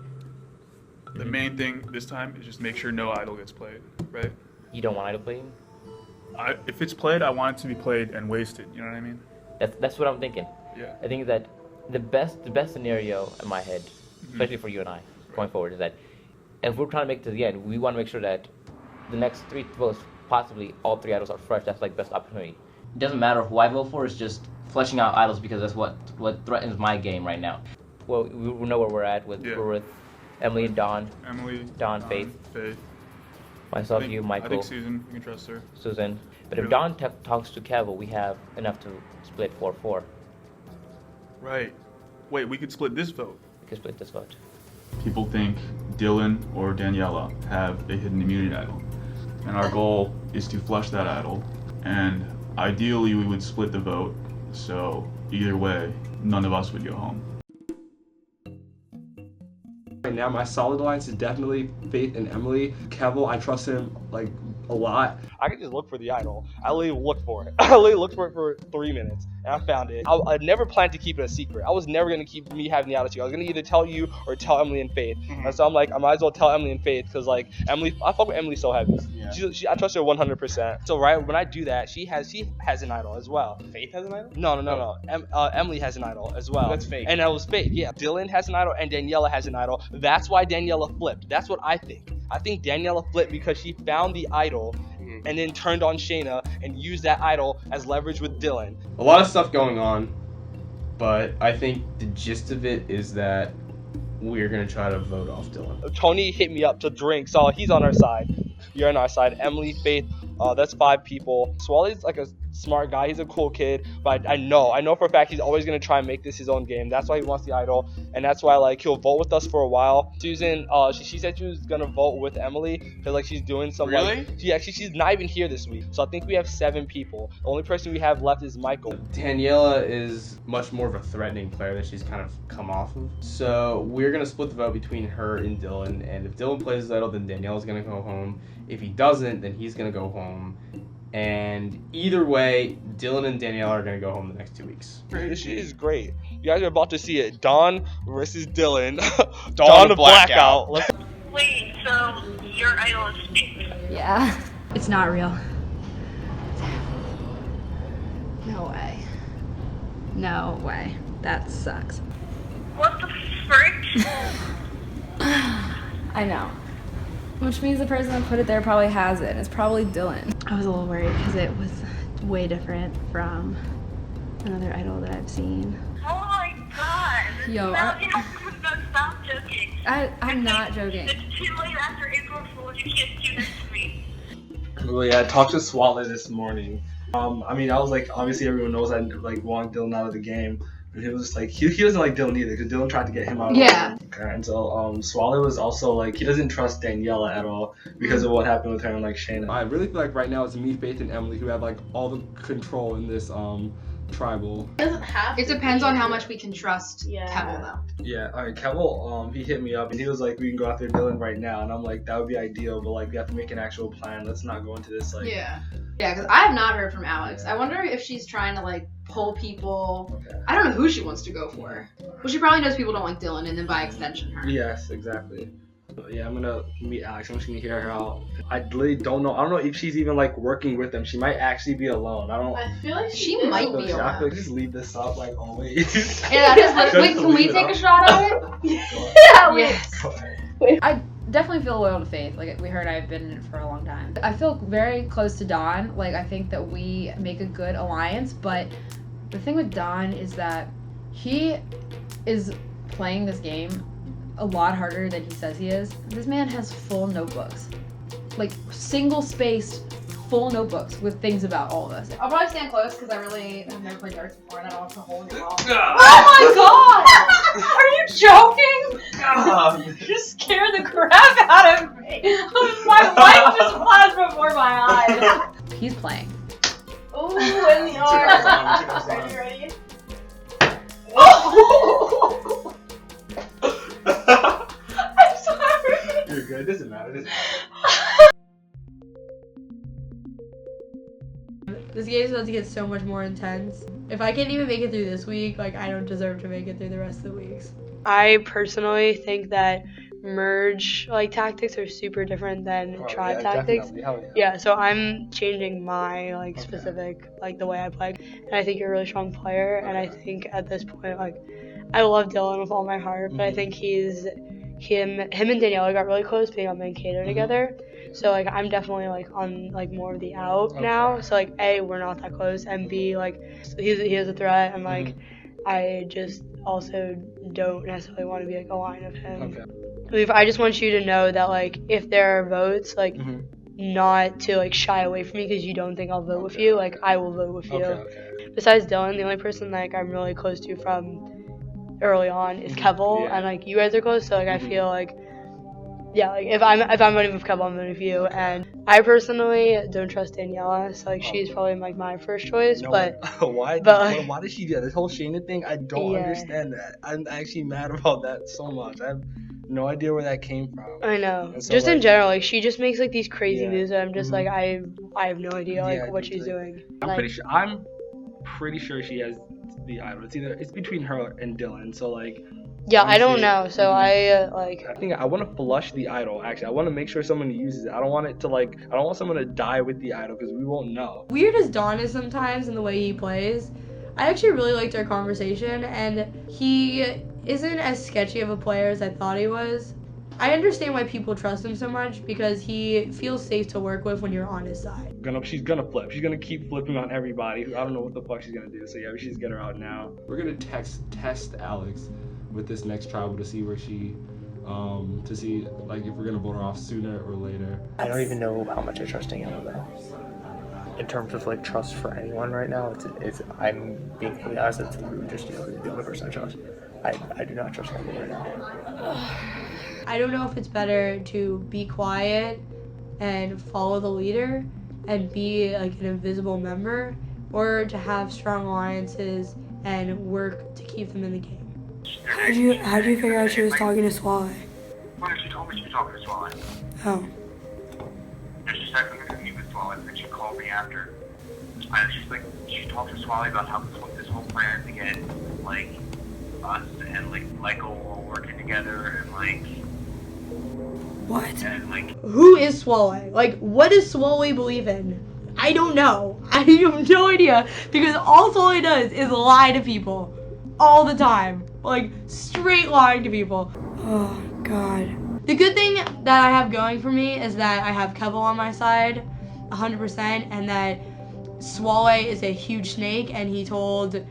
The main thing this time is just make sure no idol gets played, right? You don't want idol playing? If it's played, I want it to be played and wasted. You know what I mean? That's what I'm thinking. Yeah. I think that the best scenario in my head, especially for you and I, going forward, is that if we're trying to make it to the end, we want to make sure that the next 3 votes, possibly all 3 idols, are fresh. That's like best opportunity. It doesn't matter who I vote for. It's just fleshing out idols because that's what threatens my game right now. Well, we know where we're at with we're with Emily and Dawn. Dawn, Faith. Myself, you, Michael. I think Susan. You can trust her. Susan. But if Really? Dawn talks to Kevo, we have enough to split 4-4. Right. Wait, we could split this vote. We could split this vote. People think Dylan or Daniela have a hidden immunity idol, and our goal is to flush that idol, and ideally we would split the vote, so either way, none of us would go home. Right now, my solid alliance is definitely Faith and Emily. Kevo, I trust him like a lot. I could just look for the idol. I literally looked for it. I literally looked for it for 3 minutes, and I found it. I never planned to keep it a secret. I was never gonna keep me having the attitude. I was gonna either tell you or tell Emily and Faith. And so I'm like, I might as well tell Emily and Faith because like Emily, I fuck with Emily so heavy. Yeah. I trust her 100%. So right when I do that, she has an idol as well. Faith has an idol? No. Emily has an idol as well. That's fake. And that was fake. Yeah. Dylan has an idol and Daniela has an idol. That's why Daniela flipped. That's what I think. I think Daniela flipped because she found the idol and then turned on Shayna and used that idol as leverage with Dylan. A lot of stuff going on, but I think the gist of it is that we're gonna try to vote off Dylan. Tony hit me up to drink, so he's on our side. You're on our side. Emily, Faith, that's 5 people. Swally's like a smart guy. He's a cool kid, but I know for a fact he's always gonna try and make this his own game. That's why he wants the idol, and that's why like he'll vote with us for a while. Susan, she said she was gonna vote with Emily because like she's doing some Really? she's not even here this week. So I think we have 7 people. The only person we have left is Michael. Daniela is much more of a threatening player that she's kind of come off of. So we're gonna split the vote between her and Dylan, and if Dylan plays his idol, then Daniela's gonna go home. If he doesn't, then he's gonna go home. And either way, Dylan and Daniela are gonna go home the next 2 weeks. This shit is great. You guys are about to see it. Dawn versus Dylan. Dawn the Blackout. Let's Wait, so your idol is fake? Yeah. It's not real. No way. No way. That sucks. What the frick? I know. Which means the person that put it there probably has it. It's probably Dylan. I was a little worried because it was way different from another idol that I've seen. Oh my god. Yo, Stop joking. I'm not joking. It's too late after April Fool's. You can't do this to me. Well, yeah, I talked to Swale this morning. I mean, I was like, obviously everyone knows I like want Dylan out of the game. And he was just like, he doesn't like Dylan either, because Dylan tried to get him out of the game. Okay, and so Swale was also like, he doesn't trust Daniela at all because of what happened with her and like Shayna. I really feel like right now it's me, Faith, and Emily who have like all the control in this tribal. It doesn't have It to depends be. on how much we can trust Kevel, though. Yeah, alright, Kevel, he hit me up and he was like, we can go after Dylan right now, and I'm like, that would be ideal, but like we have to make an actual plan. Let's not go into this like. Yeah, because I have not heard from Alex. I wonder if she's trying to like pull people. I don't know who she wants to go for. Well, she probably knows people don't like Dylan, and then by extension her. Yes, exactly. But yeah, I'm gonna meet Alex. I'm just gonna hear her out. I really don't know. I don't know if she's even like working with them. She might actually be alone. I don't. I feel like She might be Yeah, I feel alone. like just leave this up like always. Yeah, that is. Wait, Just can we leave it take up. a shot at it? Yeah, Yes. I definitely feel loyal to Faith. Like we heard, I've been in it for a long time. I feel very close to Dawn. Like I think that we make a good alliance. But the thing with Dawn is that he is playing this game a lot harder than he says he is. This man has full notebooks, like single-spaced full notebooks with things about all of us. I'll probably stand close because I really have never played darts before and I don't want to hold your ball. Oh my god! Are you joking? You scared the crap out of me. My life just flashed before my eyes. He's playing. Ooh, in the arm. Ready, ready? I'm sorry. You're good. It doesn't matter. This game is about to get so much more intense. If I can't even make it through this week, like I don't deserve to make it through the rest of the weeks. I personally think that merge like tactics are super different than tribe tactics. Yeah, so I'm changing my like specific like the way I play. And I think you're a really strong player, and I think at this point like I love Dylan with all my heart, but I think him and Daniela got really close being on Mankato together. So like I'm definitely like on like more of the out now. So like A, we're not that close, and B, like he is a threat, and like I just also don't necessarily want to be like a line of him. I just want you to know that like if there are votes, like not to like shy away from me because you don't think I'll vote with you. Like I will vote with you. Besides Dylan, the only person like I'm really close to from early on is Kevel, and like you guys are close, so like I feel like yeah, like if I'm voting with Kevel, I'm voting with you. And I personally don't trust Daniela, so like she's probably like my first choice. But why did she do that? This whole Shayna thing, I don't understand that. I'm actually mad about that so much. I have no idea where that came from. I know. So, just like, in general, like she just makes like these crazy Yeah. moves, and I'm just like I have no idea like what she's doing. I'm pretty sure she has the idol. It's between her and Dylan. So like. Yeah, I don't know. So I think I want to flush the idol. Actually, I want to make sure someone uses it. I don't want someone to die with the idol because we won't know. Weird as Don is sometimes in the way he plays, I actually really liked our conversation, and he isn't as sketchy of a player as I thought he was. I understand why people trust him so much because he feels safe to work with when you're on his side. She's gonna flip. She's gonna keep flipping on everybody. I don't know what the fuck she's gonna do. So yeah, we should just get her out now. We're gonna test Alex with this next tribal to see where she, to see like if we're gonna vote her off sooner or later. I don't even know how much I trust Daniela though. In terms of like trust for anyone right now, it's I'm being completely honest. It's just the only person I trust. I do not trust anyone right now. I don't know if it's better to be quiet and follow the leader and be like an invisible member, or to have strong alliances and work to keep them in the game. How did you figure out she was talking to Swale? Well, she told me she was talking to Swale. Oh. And she said something to me with Swale, and then she called me after. She talked to Swale about how this whole plan to get, like, us and, like, Michael all working together, and, like... What? And, like... Who is Swale? Like, what does Swale believe in? I don't know. I have no idea, because all Swale does is lie to people. All the time. Like, straight lying to people. Oh, God. The good thing that I have going for me is that I have Kevel on my side, 100%, and that Swale is a huge snake, and he told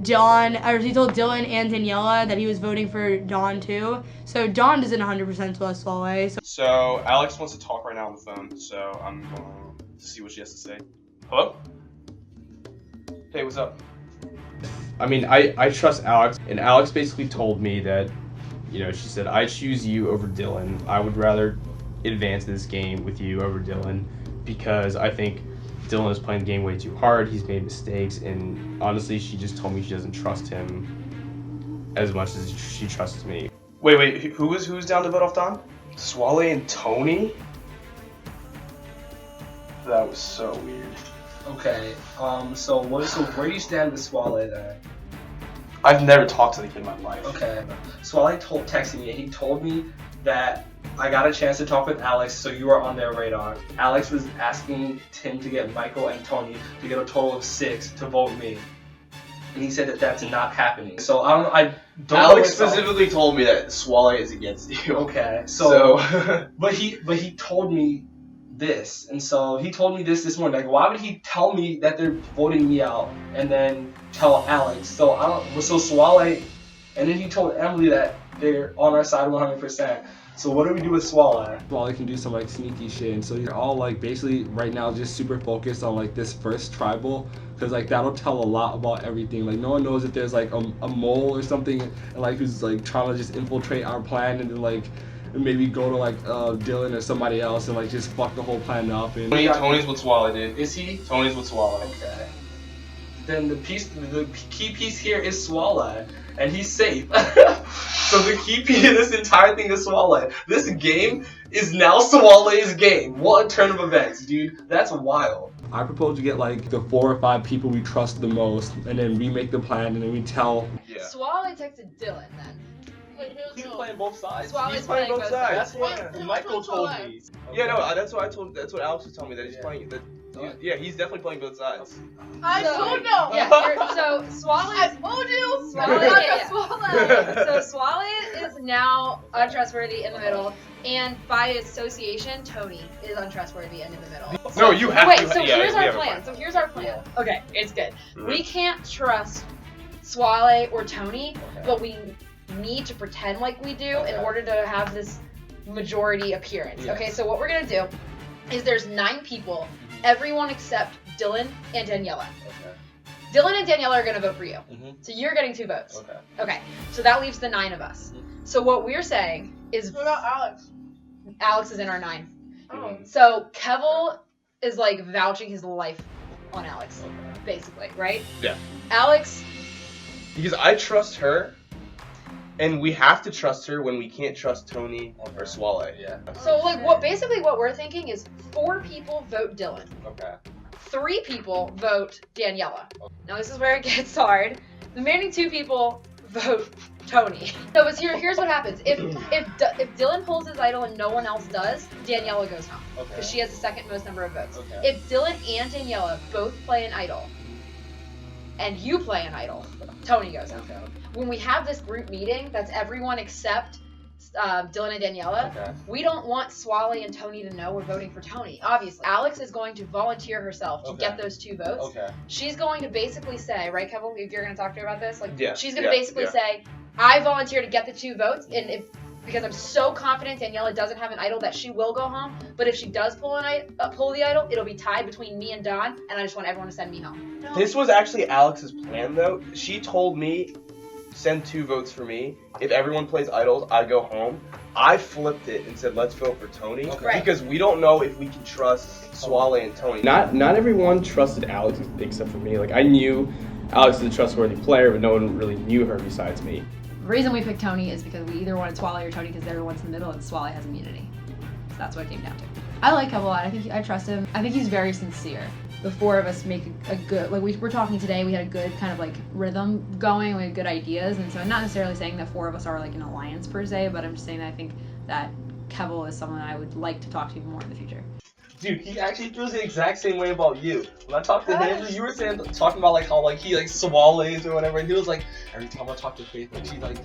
Dylan and Daniela that he was voting for Dawn too. So Dawn doesn't 100% trust Swale. So Alex wants to talk right now on the phone, so I'm going to see what she has to say. Hello? Hey, what's up? I mean, I trust Alex, and Alex basically told me that, you know, she said, I choose you over Dylan. I would rather advance this game with you over Dylan because I think Dylan is playing the game way too hard. He's made mistakes, and honestly, she just told me she doesn't trust him as much as she trusts me. Wait, who's down to vote off Don? Swale and Tony? That was so weird. Okay, so where do you stand with Swale then? I've never talked to the kid in my life. Okay, Swale texted me, and he told me that I got a chance to talk with Alex, so you are on their radar. Alex was asking Tim to get Michael and Tony to get a total of 6 to vote me. And he said that that's not happening. So I don't know. Alex specifically told me that Swale is against you. Okay, so but he told me this, and so he told me this morning. Like, why would he tell me that they're voting me out and then tell Alex? So Swale, and then he told Emily that they're on our side 100%. So what do we do with Swale? Swale can do some like sneaky shit, and so you're all like basically right now just super focused on like this first tribal, because like that'll tell a lot about everything. Like no one knows if there's like a mole or something, and like who's like trying to just infiltrate our plan, and then like maybe go to like Dylan or somebody else and like just fuck the whole plan up. And Tony's with Swale, dude. Is he? Tony's with Swale. Okay. Then the key piece here is Swale, and he's safe. So the key piece of this entire thing is Swale. This game is now Swale's game. What a turn of events, dude. That's wild. I propose to get like the 4 or 5 people we trust the most, and then we make the plan, and then we tell. Yeah. Swale texted Dylan then. He's playing both sides. He's playing both sides. That's what Michael told me. Yeah, no, that's what Alex was telling me, that he's playing. Yeah, he's definitely playing both sides. I told you. Yeah, so Swale. I told you. So Swale is now untrustworthy in the middle, and by association, Tony is untrustworthy and in the middle. No, you have Wait, to. so yeah, here's we our have a plan. So here's our plan. Okay, it's good. Mhm. We can't trust Swale or Tony, but we need to pretend like we do in order to have this majority appearance. Yes. Okay, so what we're gonna do is there's 9 people, everyone except Dylan and Daniela. Okay. Dylan and Daniela are gonna vote for you. Mhm. So you're getting 2 votes. Okay. Okay, so that leaves the 9 of us. So what we're saying is What about Alex? Alex is in our 9. Oh. So Keval is like vouching his life on Alex, basically, right? Yeah. Alex. Because I trust her, and we have to trust her when we can't trust Tony or Swale. Yeah. So like what we're thinking is 4 people vote Dylan. Okay. 3 people vote Daniela. Now this is where it gets hard. The remaining 2 people vote Tony. So but here's what happens. If Dylan pulls his idol and no one else does, Daniela goes home. Okay. Because she has the second most number of votes. Okay. If Dylan and Daniela both play an idol, and you play an idol, Tony goes home. Okay. When we have this group meeting, that's everyone except Dylan and Daniela, Okay. we don't want Swale and Tony to know we're voting for Tony, obviously. Alex is going to volunteer herself to get those 2 votes. Okay. She's going to basically say, right, Keval, if you're going to talk to her about this, like, Yeah, she's going to yeah, basically yeah. say, I volunteer to get the 2 votes, and because I'm so confident Daniela doesn't have an idol that she will go home, but if she does pull the idol, it'll be tied between me and Don, and I just want everyone to send me home. This was actually Alex's plan, though. She told me, send 2 votes for me. If everyone plays idols, I go home. I flipped it and said, let's vote for Tony. Right. Because we don't know if we can trust Swale and Tony. Not everyone trusted Alex except for me. Like, I knew Alex is a trustworthy player, but no one really knew her besides me. The reason we picked Tony is because we either wanted Swale or Tony because they're the ones in the middle and Swale has immunity. So that's what it came down to. I like Kev a lot. I trust him. I think he's very sincere. The 4 of us make a good, like we're talking today, we had a good kind of like rhythm going, we had good ideas, and so I'm not necessarily saying that 4 of us are like an alliance per se, but I'm just saying that I think that Keval is someone I would like to talk to more in the future. Dude, he actually feels the exact same way about you. When I talked to him, you were talking about like how like he like swallows or whatever, and he was like, every time I talk to Faith, like she's like,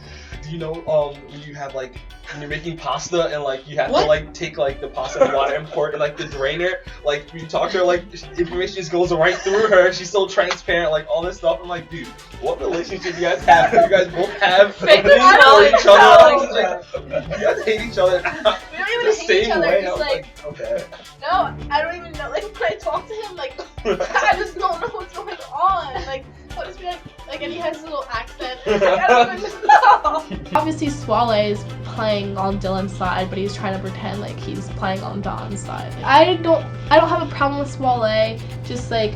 do you know when you have like when you're making pasta and like you have to like take like the pasta and water and pour it in like the drainer, like you talk to her like information just goes right through her. She's so transparent, like all this stuff. I'm like, dude, what relationship you guys have? You guys both have feelings for each other. Like, you guys hate each other. We don't even the hate same each other. way. Just I was like, okay. no, I don't even know. Like when I talk to him, like I just don't know what's going on. Like I'll just be like, and he has his little accent. Like, I don't even know. Obviously, Swale is playing on Dylan's side, but he's trying to pretend like he's playing on Don's side. I don't have a problem with Swale, just like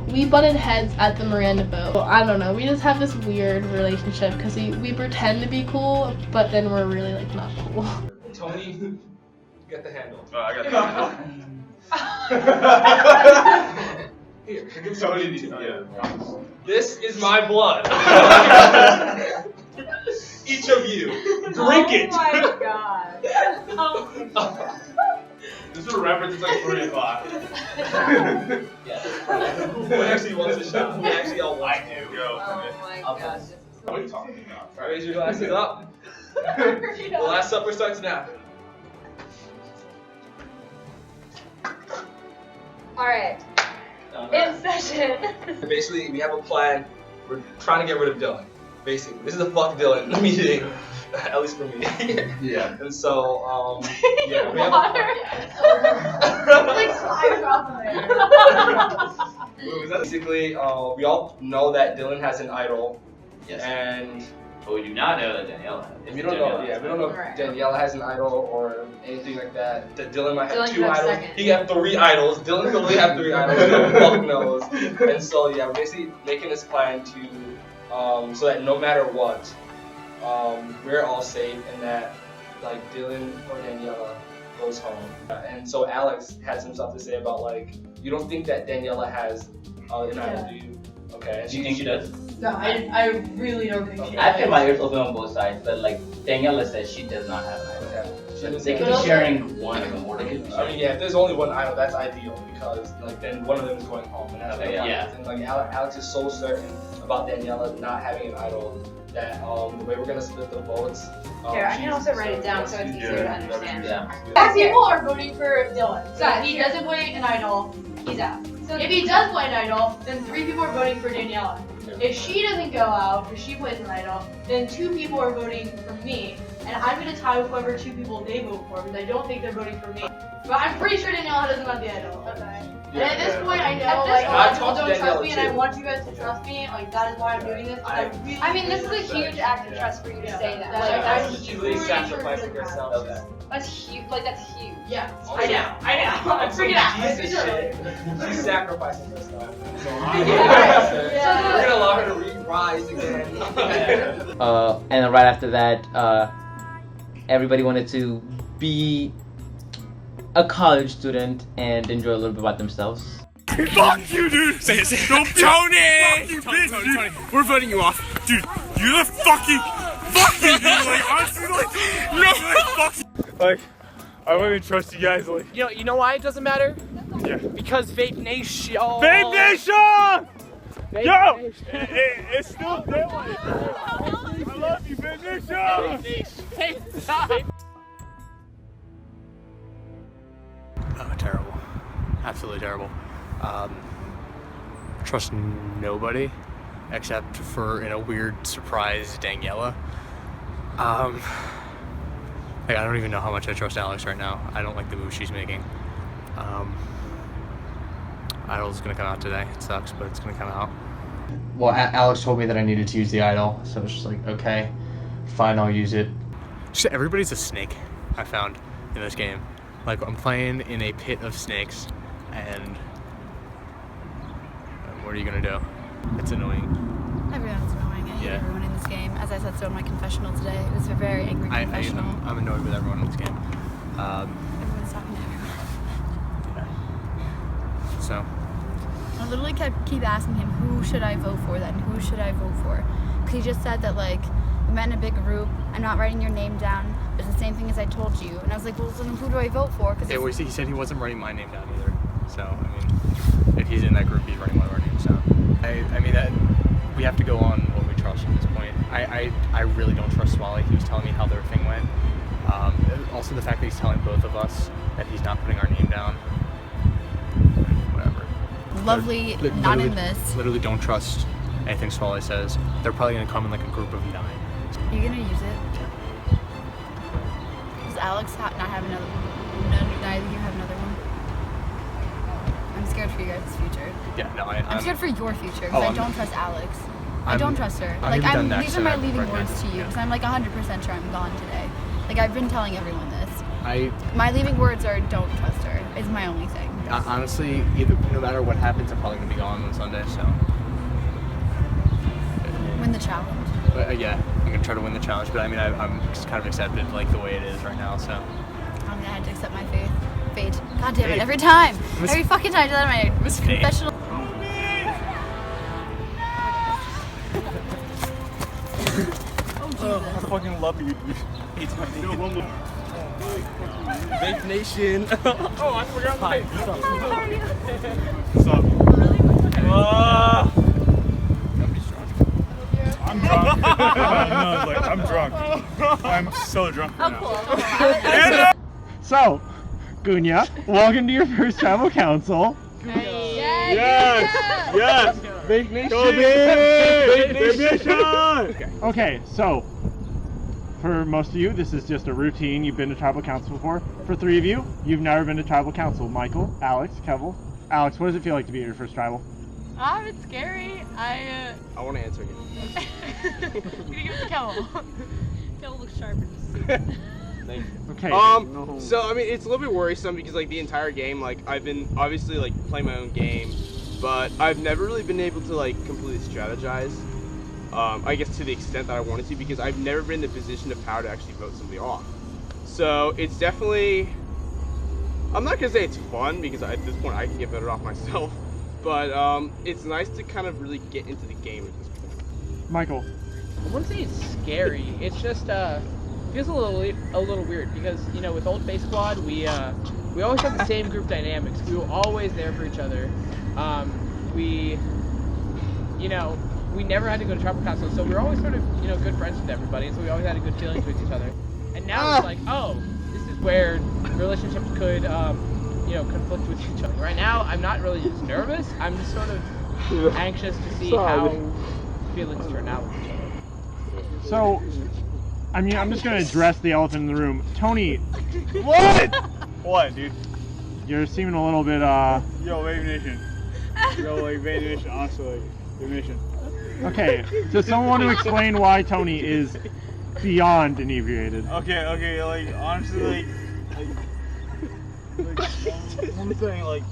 we butted heads at the Miranda vote. I don't know, we just have this weird relationship because we pretend to be cool, but then we're really like not cool. Tony, get the handle. Oh, I got the handle. Here, Tony, yeah. This is my blood. Each of you, drink it. Oh my god. This is a reference, it's like 3 o'clock. Who actually wants a shot? Who actually all wants to? Go. Oh my gosh. What are you talking about? Raise your glasses up. The Last Supper starts now. Alright. In session. Basically, we have a plan. We're trying to get rid of Dylan. Basically, this is a fuck Dylan meeting, at least for me. Yeah. And so, yeah, we have a plan. Basically, we all know that Dylan has an idol. Yes. And But we do not know that Daniela has. if you don't know, we don't know if Daniela has an idol or anything like that. That Dylan might have 2 idols. He can have 3 idols. Dylan can only have 3 idols. Who the fuck knows? And so, yeah, we're basically making this plan to, so that no matter what, we're all safe and that, like, Dylan or Daniela goes home. And so Alex had some stuff to say about, like, you don't think that Daniela has an idol, do you? Okay. Do you think she does? No, I really don't think she does. I've got my ears open on both sides, but like Daniela says she does not have an idol. They could be sharing one of them, or they could be I mean, yeah, if there's only one idol, that's ideal because, like, then one of them is going home, and that's what happens. And like, Alex is so certain about Daniela not having an idol that the way we're gonna split the votes. Here, I can also write it down so it's easier to understand. Five people are voting for Dylan. So if he doesn't play an idol, he's out. So if he does play an idol, then 3 people are voting for Daniela. If she doesn't go out, because she plays an idol, then 2 people are voting for me. And I'm going to tie with whoever 2 people they vote for, because I don't think they're voting for me. But I'm pretty sure Daniela doesn't have the idol. Okay. And at this point, I know, like, a lot of people don't trust me, and I want you guys to trust me. Like, that is why I'm doing this. I mean, this is a huge act of trust for you to say that. Like, that's She's sacrificing herself. That's huge. Like, that's huge. Yeah. I know. I'm freaking out. Jesus shit. She's sacrificing herself. So we're Yeah. gonna allow her to rise again. And then right after that, everybody wanted to be a college student and enjoy a little bit about themselves. Fuck you, dude! Say it, Tony! Fuck you, bitch! Tony, we're voting you off. Dude, you're the fucking dude! Like, honestly, like, no, like, fuck you. Like, I wouldn't trust you guys, like. You know why it doesn't matter? Yeah. Because Vape Nation! Vape Nation! Yo! It's still daylight. I love you, Vape Nation! Terrible. Absolutely terrible. Trust nobody except for, in a weird surprise, Daniela. Like, I don't even know how much I trust Alex right now. I don't like the move she's making. Idol's gonna come out today. It sucks, but it's gonna come out. Well, Alex told me that I needed to use the idol, so it's just like, okay, fine, I'll use it. Just everybody's a snake, I found, in this game. Like, I'm playing in a pit of snakes, and what are you gonna do? It's annoying. Everyone's annoying. I hate everyone in this game. As I said so in my confessional today, it was a very angry confessional. I'm annoyed with everyone in this game. Everyone's talking to everyone. So. I literally keep asking him, who should I vote for then? Who should I vote for? Because he just said that, like, we met in a big group, I'm not writing your name down, but it's the same thing as I told you. And I was like, well, then who do I vote for? Cause He said he wasn't writing my name down either. So, I mean, if he's in that group, he's writing one of our names down. I mean, that we have to go on what we trust at this point. I really don't trust Swally. He was telling me how their thing went. Also, the fact that he's telling both of us that he's not putting our name down. Whatever. Lovely, not in this. Literally don't trust anything Swally says. They're probably going to come in like a group of 9. Are you going to use it? Does Alex not have another one? Neither of you have another one? I'm scared for you guys' future. Yeah, no, I'm scared for your future because I don't trust Alex. I don't trust her. I'm these are my next leaving right words now. to you because I'm like 100% sure I'm gone today. Like, I've been telling everyone this. My leaving words are don't trust her, is my only thing. Honestly, no matter what happens, I'm probably going to be gone on Sunday, so. Win the challenge. But, yeah, I'm going to try to win the challenge, but I mean, I'm just kind of accepted, like, the way it is right now, so. I'm gonna have to accept my fate. God damn it, every time! Every fucking time I do that, my confessional. Oh, I fucking love you, dude. Vape Nation. Oh, I forgot my. What's up? I'm drunk. No, like, I'm drunk. I'm so drunk right now. So, Gunya, welcome to your first tribal council. Yes! Yes! Vape Nation. Go big! Vape Nation! Okay, so for most of you, this is just a routine. You've been to tribal council before. For 3 of you, you've never been to tribal council. Michael, Alex, Kevel. Alex, what does it feel like to be at your first tribal? It's scary. I want to answer again. I'm gonna give it to Kevel. Kevel looks sharp in the suit. Thank you. Okay. So I mean, it's a little bit worrisome because like the entire game, like I've been obviously like playing my own game, but I've never really been able to like completely strategize. I guess to the extent that I wanted to, because I've never been in the position of power to actually vote somebody off. So it's definitely, I'm not gonna say it's fun because at this point I can get voted off myself, but it's nice to kind of really get into the game at this point. Michael. I wouldn't say it's scary. It's just feels a little weird because with Old Face Squad we always have the same group dynamics. We were always there for each other. We never had to go to tribal council, so we were always sort of good friends with everybody, and so we always had a good feelings with each other. And now it's like, oh, this is where relationships could conflict with each other. Right now, I'm not really just nervous. I'm just sort of anxious to see how feelings turn out with each other. So, I mean, I'm just going to address the elephant in the room. Tony. What? What, dude? You're seeming a little bit, Yo, Vape Nation. Yo, like, Vape Nation, honestly, like, Vape Nation. Okay, does someone want to explain why Tony is beyond inebriated? Okay, like, honestly, I'm saying, like,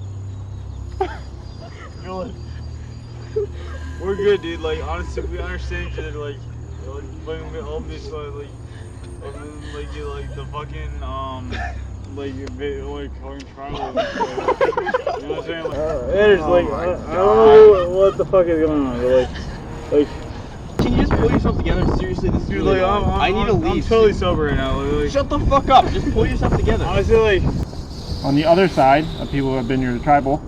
we're good, dude, like, honestly, we understand each other, like all this, like the fucking, like fucking tribal, you know what I'm saying? Like, there's like, I don't know what the fuck is going on, but like, can you just pull yourself together? Seriously, this is dude, really like, I need to leave. I'm totally sober right now. Like, shut the fuck up. Just pull yourself together. Honestly, like, on the other side of people who have been here to tribal,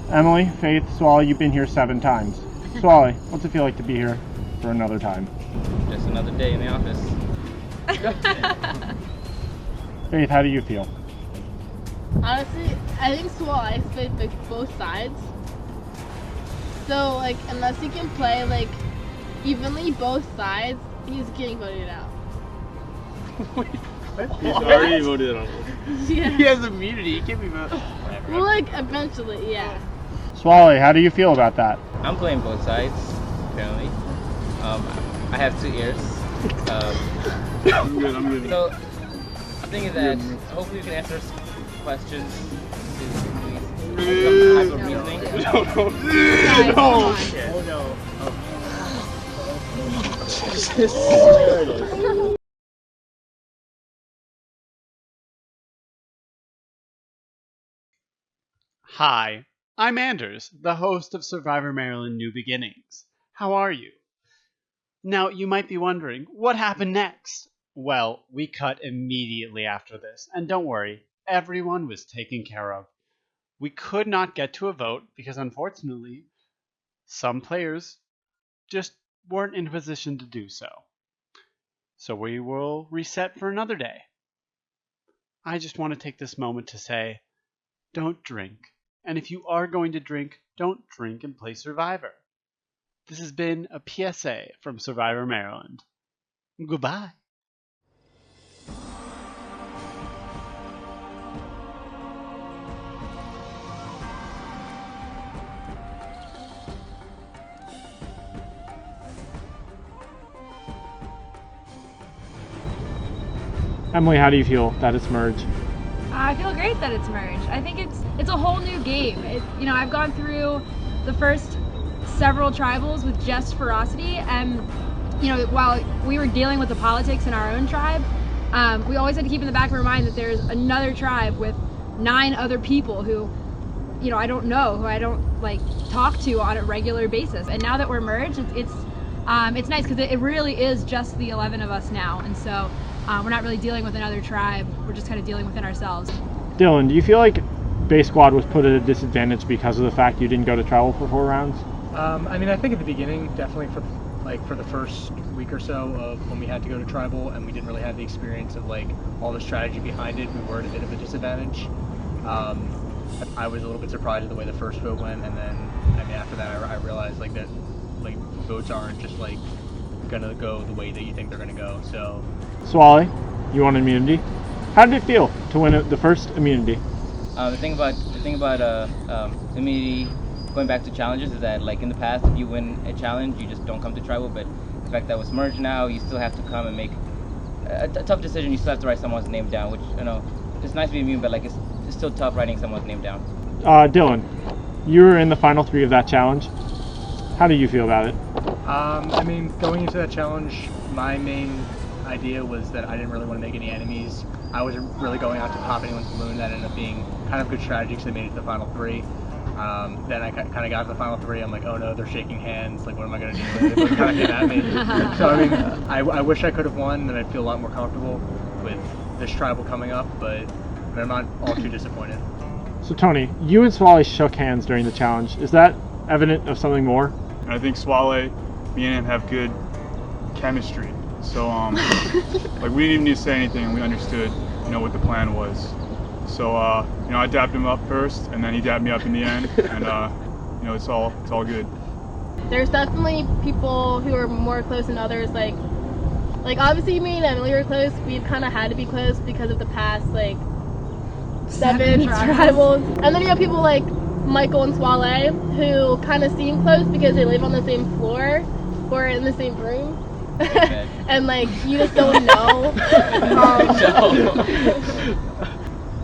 Emily, Faith, Swally, you've been here 7 times. Swally, what's it feel like to be here for another time? Just another day in the office. Faith, how do you feel? Honestly, I think Swally played like both sides. So like, unless he can play like evenly both sides, he's getting voted out. he's already voted out. Yeah. He has immunity. He can't be voted. Well, like eventually, yeah. Swally, how do you feel about that? I'm playing both sides, apparently. I have 2 ears. I'm good. So, the thing is that hopefully you can answer questions with some type of reasoning. No. Hi, I'm Anders, the host of Survivor Maryland New Beginnings. How are you? Now, you might be wondering, what happened next? Well, we cut immediately after this, and don't worry, everyone was taken care of. We could not get to a vote because, unfortunately, some players just weren't in a position to do so. So we will reset for another day. I just want to take this moment to say, don't drink. And if you are going to drink, don't drink and play Survivor. This has been a PSA from Survivor Maryland. Goodbye. Emily, how do you feel that it's merged? I feel great that it's merged. I think it's a whole new game. I've gone through the first several tribals with just ferocity, and while we were dealing with the politics in our own tribe, we always had to keep in the back of our mind that there's another tribe with 9 other people who I don't know, who I don't talk to on a regular basis. And now that we're merged, it's nice because it really is just the 11 of us now, and so we're not really dealing with another tribe. We're just kind of dealing within ourselves. Dylan, do you feel like Base Squad was put at a disadvantage because of the fact you didn't go to tribal for 4 rounds? I think at the beginning, definitely for the first week or so of when we had to go to tribal and we didn't really have the experience of all the strategy behind it, we were at a bit of a disadvantage. I was a little bit surprised at the way the first vote went, and then after that I realized that votes aren't just gonna go the way that you think they're gonna go. So Swally, you won immunity. How did it feel to win the first immunity? The thing about immunity, going back to challenges, is that in the past, if you win a challenge, you just don't come to tribal. But the fact that it's merged now, you still have to come and make a tough decision. You still have to write someone's name down, which it's nice to be immune, but it's still tough writing someone's name down. Dylan, you were in the final 3 of that challenge. How do you feel about it? Going into that challenge, my main idea was that I didn't really want to make any enemies. I wasn't really going out to pop anyone's balloon. That ended up being kind of good strategy because they made it to the final 3. Then I kind of got to the final 3. I'm like, oh no, they're shaking hands. What am I going to do? They kind of came at me. So I wish I could have won, and I'd feel a lot more comfortable with this tribal coming up. But I'm not all too disappointed. So Tony, you and Swally shook hands during the challenge. Is that evident of something more? I think Swale, me and him have good chemistry. So we didn't even need to say anything, and we understood, what the plan was. So I dapped him up first, and then he dapped me up in the end, and it's all good. There's definitely people who are more close than others. Like obviously me and Emily were close. We've kind of had to be close because of the past 7 tribals. And then you have people like Michael and Swale who kind of seem close because they live on the same floor or in the same room. And you just don't know.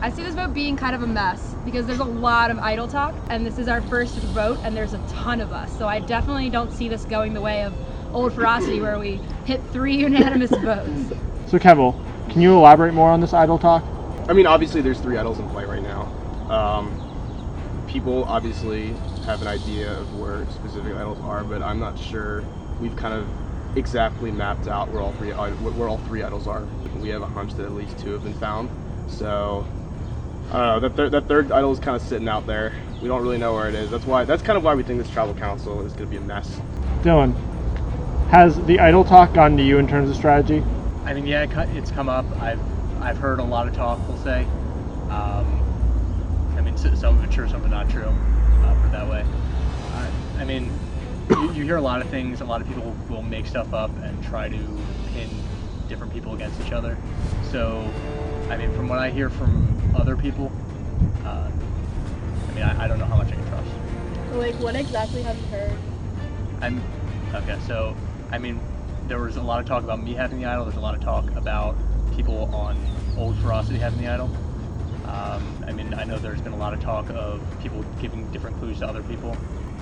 I see this vote being kind of a mess because there's a lot of idle talk, and this is our first vote, and there's a ton of us. So I definitely don't see this going the way of Old Ferocity, where we hit 3 unanimous votes. So Kevel, can you elaborate more on this idle talk? Obviously there's 3 idols in play right now. People obviously have an idea of where specific idols are, but I'm not sure we've kind of exactly mapped out where all 3 idols are. We have a hunch that at least 2 have been found. So I don't know, that third idol is kind of sitting out there. We don't really know where it is. That's kind of why we think this tribal council is going to be a mess. Dylan, has the idle talk gotten to you in terms of strategy? It's come up. I've heard a lot of talk, we'll say. Some of it true, some of it not true, put it that way. You hear a lot of things. A lot of people will make stuff up and try to pin different people against each other. So, from what I hear from other people, I don't know how much I can trust. What exactly have you heard? There was a lot of talk about me having the idol. There's a lot of talk about people on Old Ferocity having the idol. I know there's been a lot of talk of people giving different clues to other people.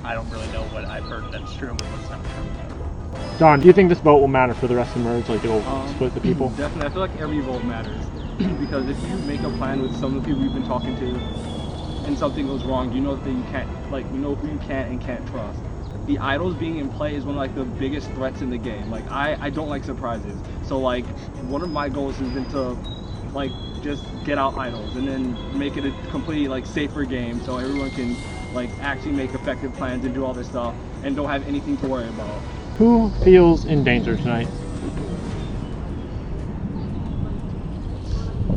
I don't really know what I've heard that's true and what's not true. Don, do you think this vote will matter for the rest of the merge? It'll split the people? Definitely. I feel like every vote matters. Because if you make a plan with some of the people you've been talking to and something goes wrong, you know that you can't, you know who you can and can't trust. The idols being in play is one of the biggest threats in the game. I don't like surprises. So one of my goals has been to just get out idols and then make it a completely safer game so everyone can actually make effective plans and do all this stuff and don't have anything to worry about. Who feels in danger tonight?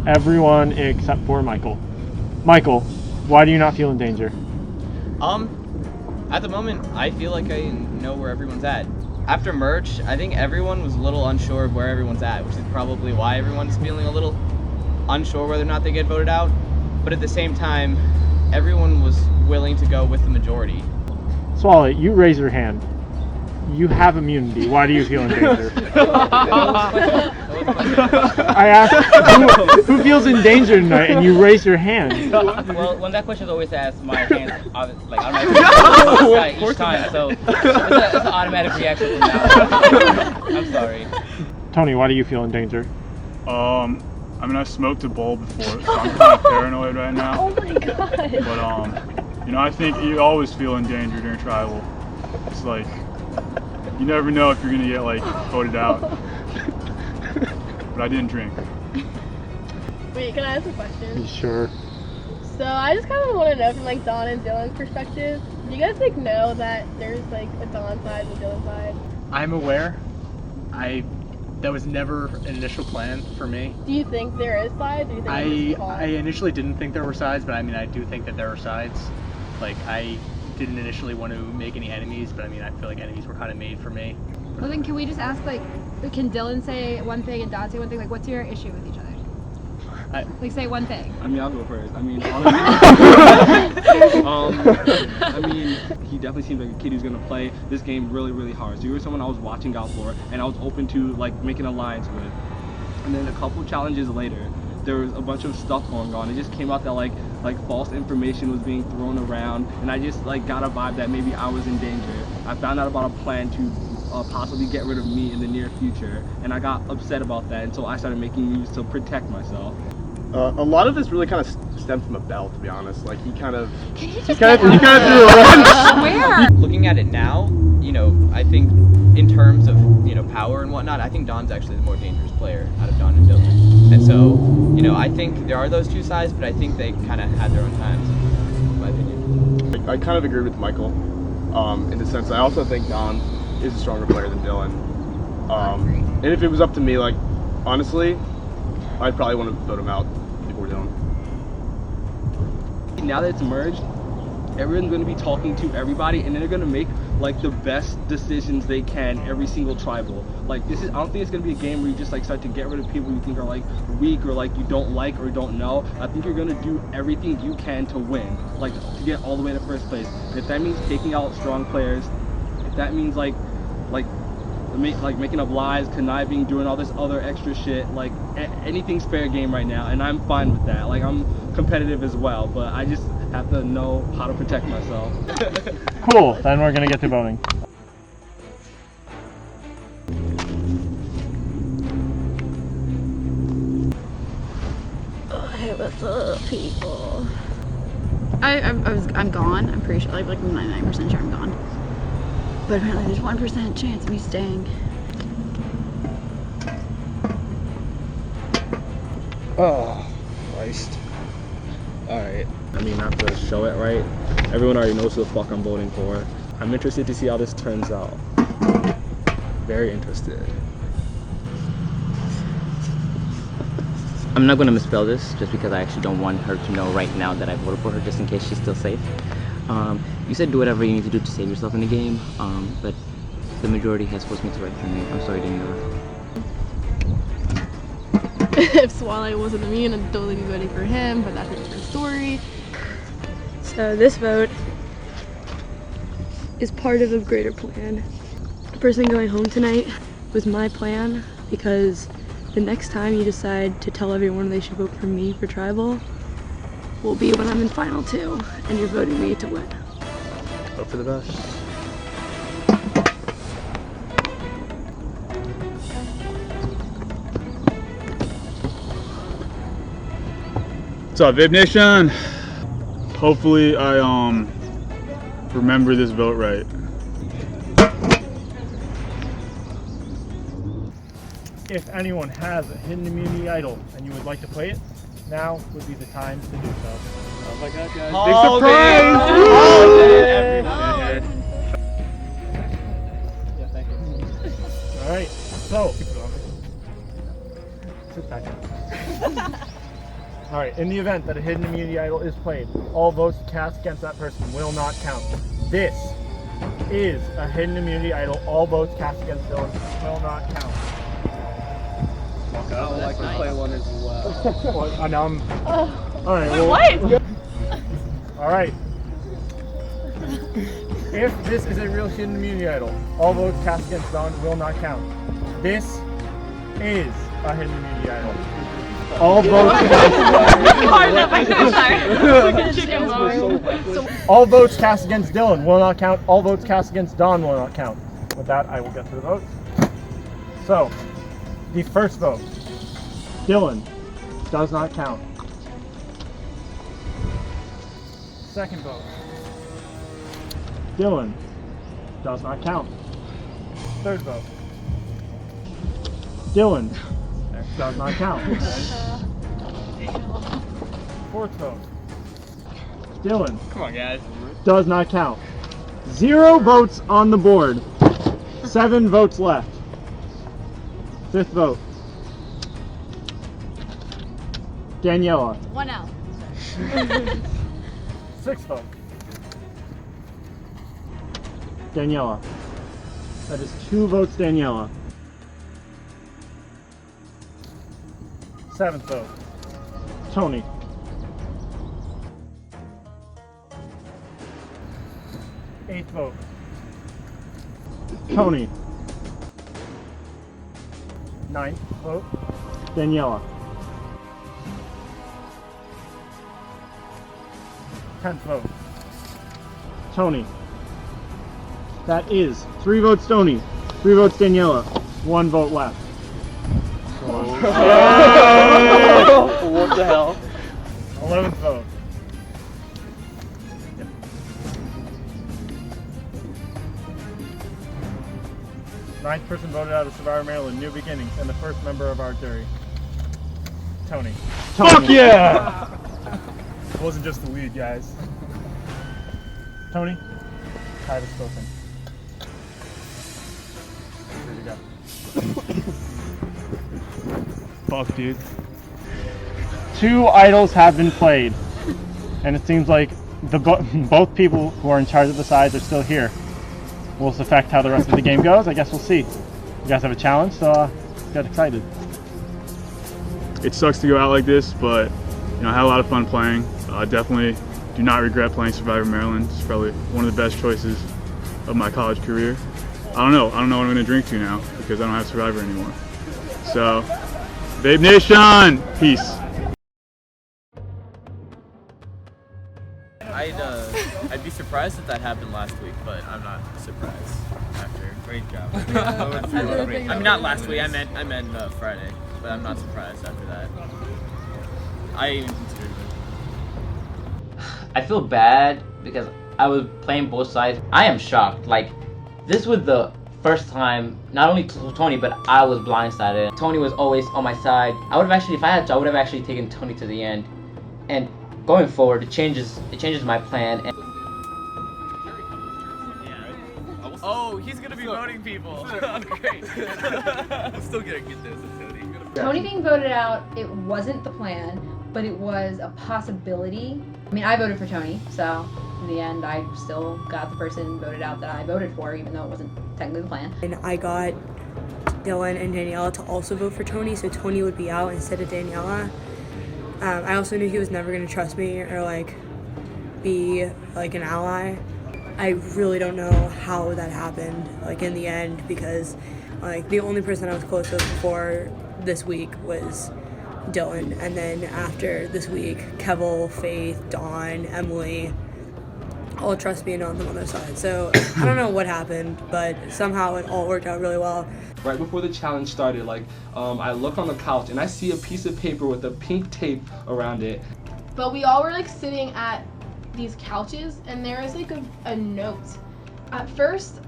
Everyone except for Michael. Michael, why do you not feel in danger? At the moment, I feel like I know where everyone's at. After merge, I think everyone was a little unsure of where everyone's at, which is probably why everyone's feeling a little unsure whether or not they get voted out. But at the same time, everyone was willing to go with the majority. Swally, you raise your hand. You have immunity. Why do you feel in danger? I asked who feels in danger tonight, and you raise your hand. Well, when that question is always asked, my hands like automatically each time, so it's an automatic reaction from now on. I'm sorry. Tony, why do you feel in danger? I mean, I smoked a bowl before, so I'm kind of paranoid right now. Oh my god. But you know, I think you always feel in danger during tribal. It's like you never know if you're gonna get like voted out. But I didn't drink. Wait, can I ask a question? Sure. So I just kind of want to know from like Dawn and Dylan's perspective. Do you guys like know that there's like a Dawn side and a Dylan side? I'm aware. That was never an initial plan for me. Do you think there is sides? Or do you think I initially didn't think there were sides, but I mean I do think that there are sides. Like I didn't initially want to make any enemies, but I mean I feel like enemies were kind of made for me. Well then can we just ask like, can Dylan say one thing and Dawn say one thing? Like what's your issue with each other? Like say one thing. I mean, I'll go first. I mean, I mean, he definitely seems like a kid who's gonna play this game really, really hard. So you were someone I was watching out for, and I was open to like making an alliance with. And then a couple challenges later, there was a bunch of stuff going on. It just came out that like false information was being thrown around, and I just like got a vibe that maybe I was in danger. I found out about a plan to possibly get rid of me in the near future, and I got upset about that, and so I started making moves to protect myself. A lot of this really kind of stemmed from a bell, to be honest. Like he kind of threw a wrench. Where? Looking at it now, you know, I think in terms of, you know, power and whatnot, I think Don's actually the more dangerous player out of Don and Dylan. And so, you know, I think there are those two sides, but I think they kind of had their own times, in my opinion. I kind of agree with Michael, in the sense I also think Don is a stronger player than Dylan. And if it was up to me, like, honestly, I'd probably want to vote him out before Dylan. Now that it's merged, everyone's going to be talking to everybody, and they're going to make like the best decisions they can every single tribal. Like this is, I don't think it's going to be a game where you just like start to get rid of people you think are like weak or like you don't like or don't know. I think you're going to do everything you can to win, like to get all the way to first place. If that means taking out strong players, if that means like making up lies, conniving, doing all this other extra shit, like anything's fair game right now, and I'm fine with that. Like I'm competitive as well, but I just have to know how to protect myself. Cool, then we're gonna get to voting. Hey, what's up, people? I'm gone. I'm pretty sure, like 99% sure I'm gone. But apparently there's 1% chance of me staying. Oh, Christ. Alright. I mean, I have to show it, right? Everyone already knows who the fuck I'm voting for. I'm interested to see how this turns out. Very interested. I'm not going to misspell this just because I actually don't want her to know right now that I voted for her, just in case she's still safe. You said do whatever you need to do to save yourself in the game, but the majority has forced me to write your name. I'm sorry, Daniela. If Swale wasn't immune, I'd totally be voting for him, but that's a different story. So this vote is part of a greater plan. The person going home tonight was my plan, because the next time you decide to tell everyone they should vote for me for tribal will be when I'm in final 2 and you're voting me to win. Hope for the best. What's up, Vape Nation? Hopefully I remember this vote right. If anyone has a hidden immunity idol and you would like to play it, now would be the time to do so. Oh my god, guys. Big surprise! Yeah, thank you. Alright, so sit back down. Alright, in the event that a hidden immunity idol is played, all votes cast against that person will not count. This is a hidden immunity idol. All votes cast against Dylan will not count. I would like to play one as well. I know I'm... Alright, Wait, well... what? Alright. If this is a real hidden immunity idol, all votes cast against Don will not count. This is a hidden immunity idol. All votes. All votes cast against Dylan will not count. All votes cast against Dawn will not count. With that, I will get to the votes. So, the first vote, Dylan, does not count. Second vote, Dylan, does not count. Third vote, Dylan, does not count. Fourth vote, Dylan, Come on, guys. does not count. 0 votes on the board. 7 votes left. Fifth vote, Daniela. 1 out. Sixth vote, Daniela. That is 2 votes, Daniela. Seventh vote, Tony. Eighth vote, Tony. Ninth vote, Daniela. 10th vote, Tony. That is 3 votes, Tony. 3 votes, Daniela. 1 vote left. What the hell? 11th vote. Ninth person voted out of Survivor Maryland, New Beginnings, and the first member of our jury, Tony. Fuck yeah! It wasn't just the lead, guys. Tony, tide is spoken. Here you go. Fuck, dude. 2 idols have been played, and it seems like both people who are in charge of the sides are still here. Will this affect how the rest of the game goes? I guess we'll see. You guys have a challenge, so get excited. It sucks to go out like this, but you know, I had a lot of fun playing. Definitely do not regret playing Survivor Maryland. It's probably one of the best choices of my college career. I don't know what I'm going to drink to now because I don't have Survivor anymore. So, Babe Nation, peace. I'd be surprised if that happened last week, but I'm not surprised. After great job. I mean, not last week. I meant Friday, but I'm not surprised after that. I even considered it. I feel bad because I was playing both sides. I am shocked. Like, this was the first time, not only Tony, but I was blindsided. Tony was always on my side. I would have actually, if I had to, I would have actually taken Tony to the end. And going forward, it changes my plan. And Oh, he's gonna be voting people. Great. I'm still gonna get this, Tony. Tony being voted out, it wasn't the plan, but it was a possibility. I mean, I voted for Tony, so in the end, I still got the person voted out that I voted for, even though it wasn't technically the plan. And I got Dylan and Daniela to also vote for Tony, so Tony would be out instead of Daniela. I also knew he was never going to trust me or like be like an ally. I really don't know how that happened, like in the end, because like the only person I was close with before this week was Dylan, and then after this week, Kevel, Faith, Dawn, Emily, all trust me and on the other side. So I don't know what happened, but somehow it all worked out really well. Right before the challenge started, like I look on the couch and I see a piece of paper with a pink tape around it. But we all were like sitting at these couches, and there was like a note. At first,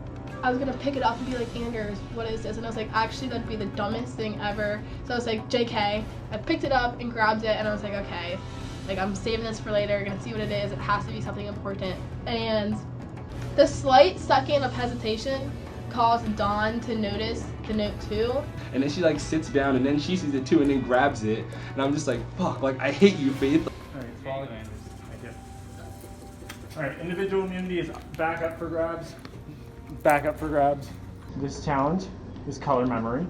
I was gonna pick it up and be like, Anders, what is this? And I was like, actually, that'd be the dumbest thing ever. So I was like, JK. I picked it up and grabbed it, and I was like, okay, like I'm saving this for later, gonna see what it is. It has to be something important. And the slight second of hesitation caused Dawn to notice the note too. And then she like sits down and then she sees it too and then grabs it. And I'm just like, fuck, like I hate you, Faith. Alright, follow Anders. Thank you. Alright, individual immunity is back up for grabs. Back up for grabs. This challenge is color memory.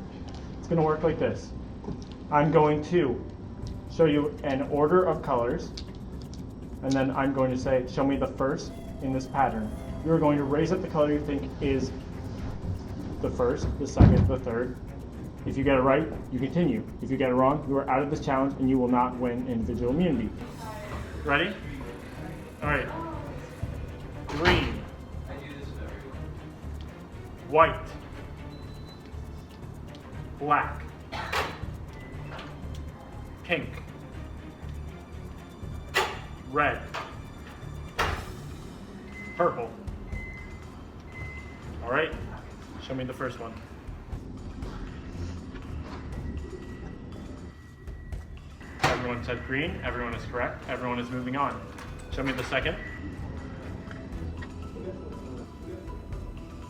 It's gonna work like this. I'm going to show you an order of colors, and then I'm going to say, show me the first in this pattern. You're going to raise up the color you think is the first, the second, the third, If you get it right, you continue. If you get it wrong, you are out of this challenge and you will not win individual immunity. Ready? All right. Green. White. Black. Pink. Red. Purple. All right, show me the first one. Everyone said green, everyone is correct, everyone is moving on. Show me the second.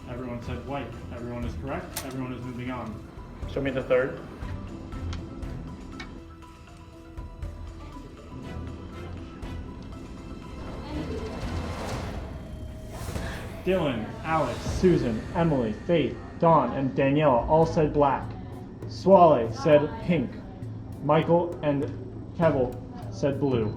Everyone said white, everyone is correct, everyone is moving on. Show me the third. Dylan, Alex, Susan, Emily, Faith, Dawn, and Daniela all said black. Swale said pink. Michael and Kevel said blue.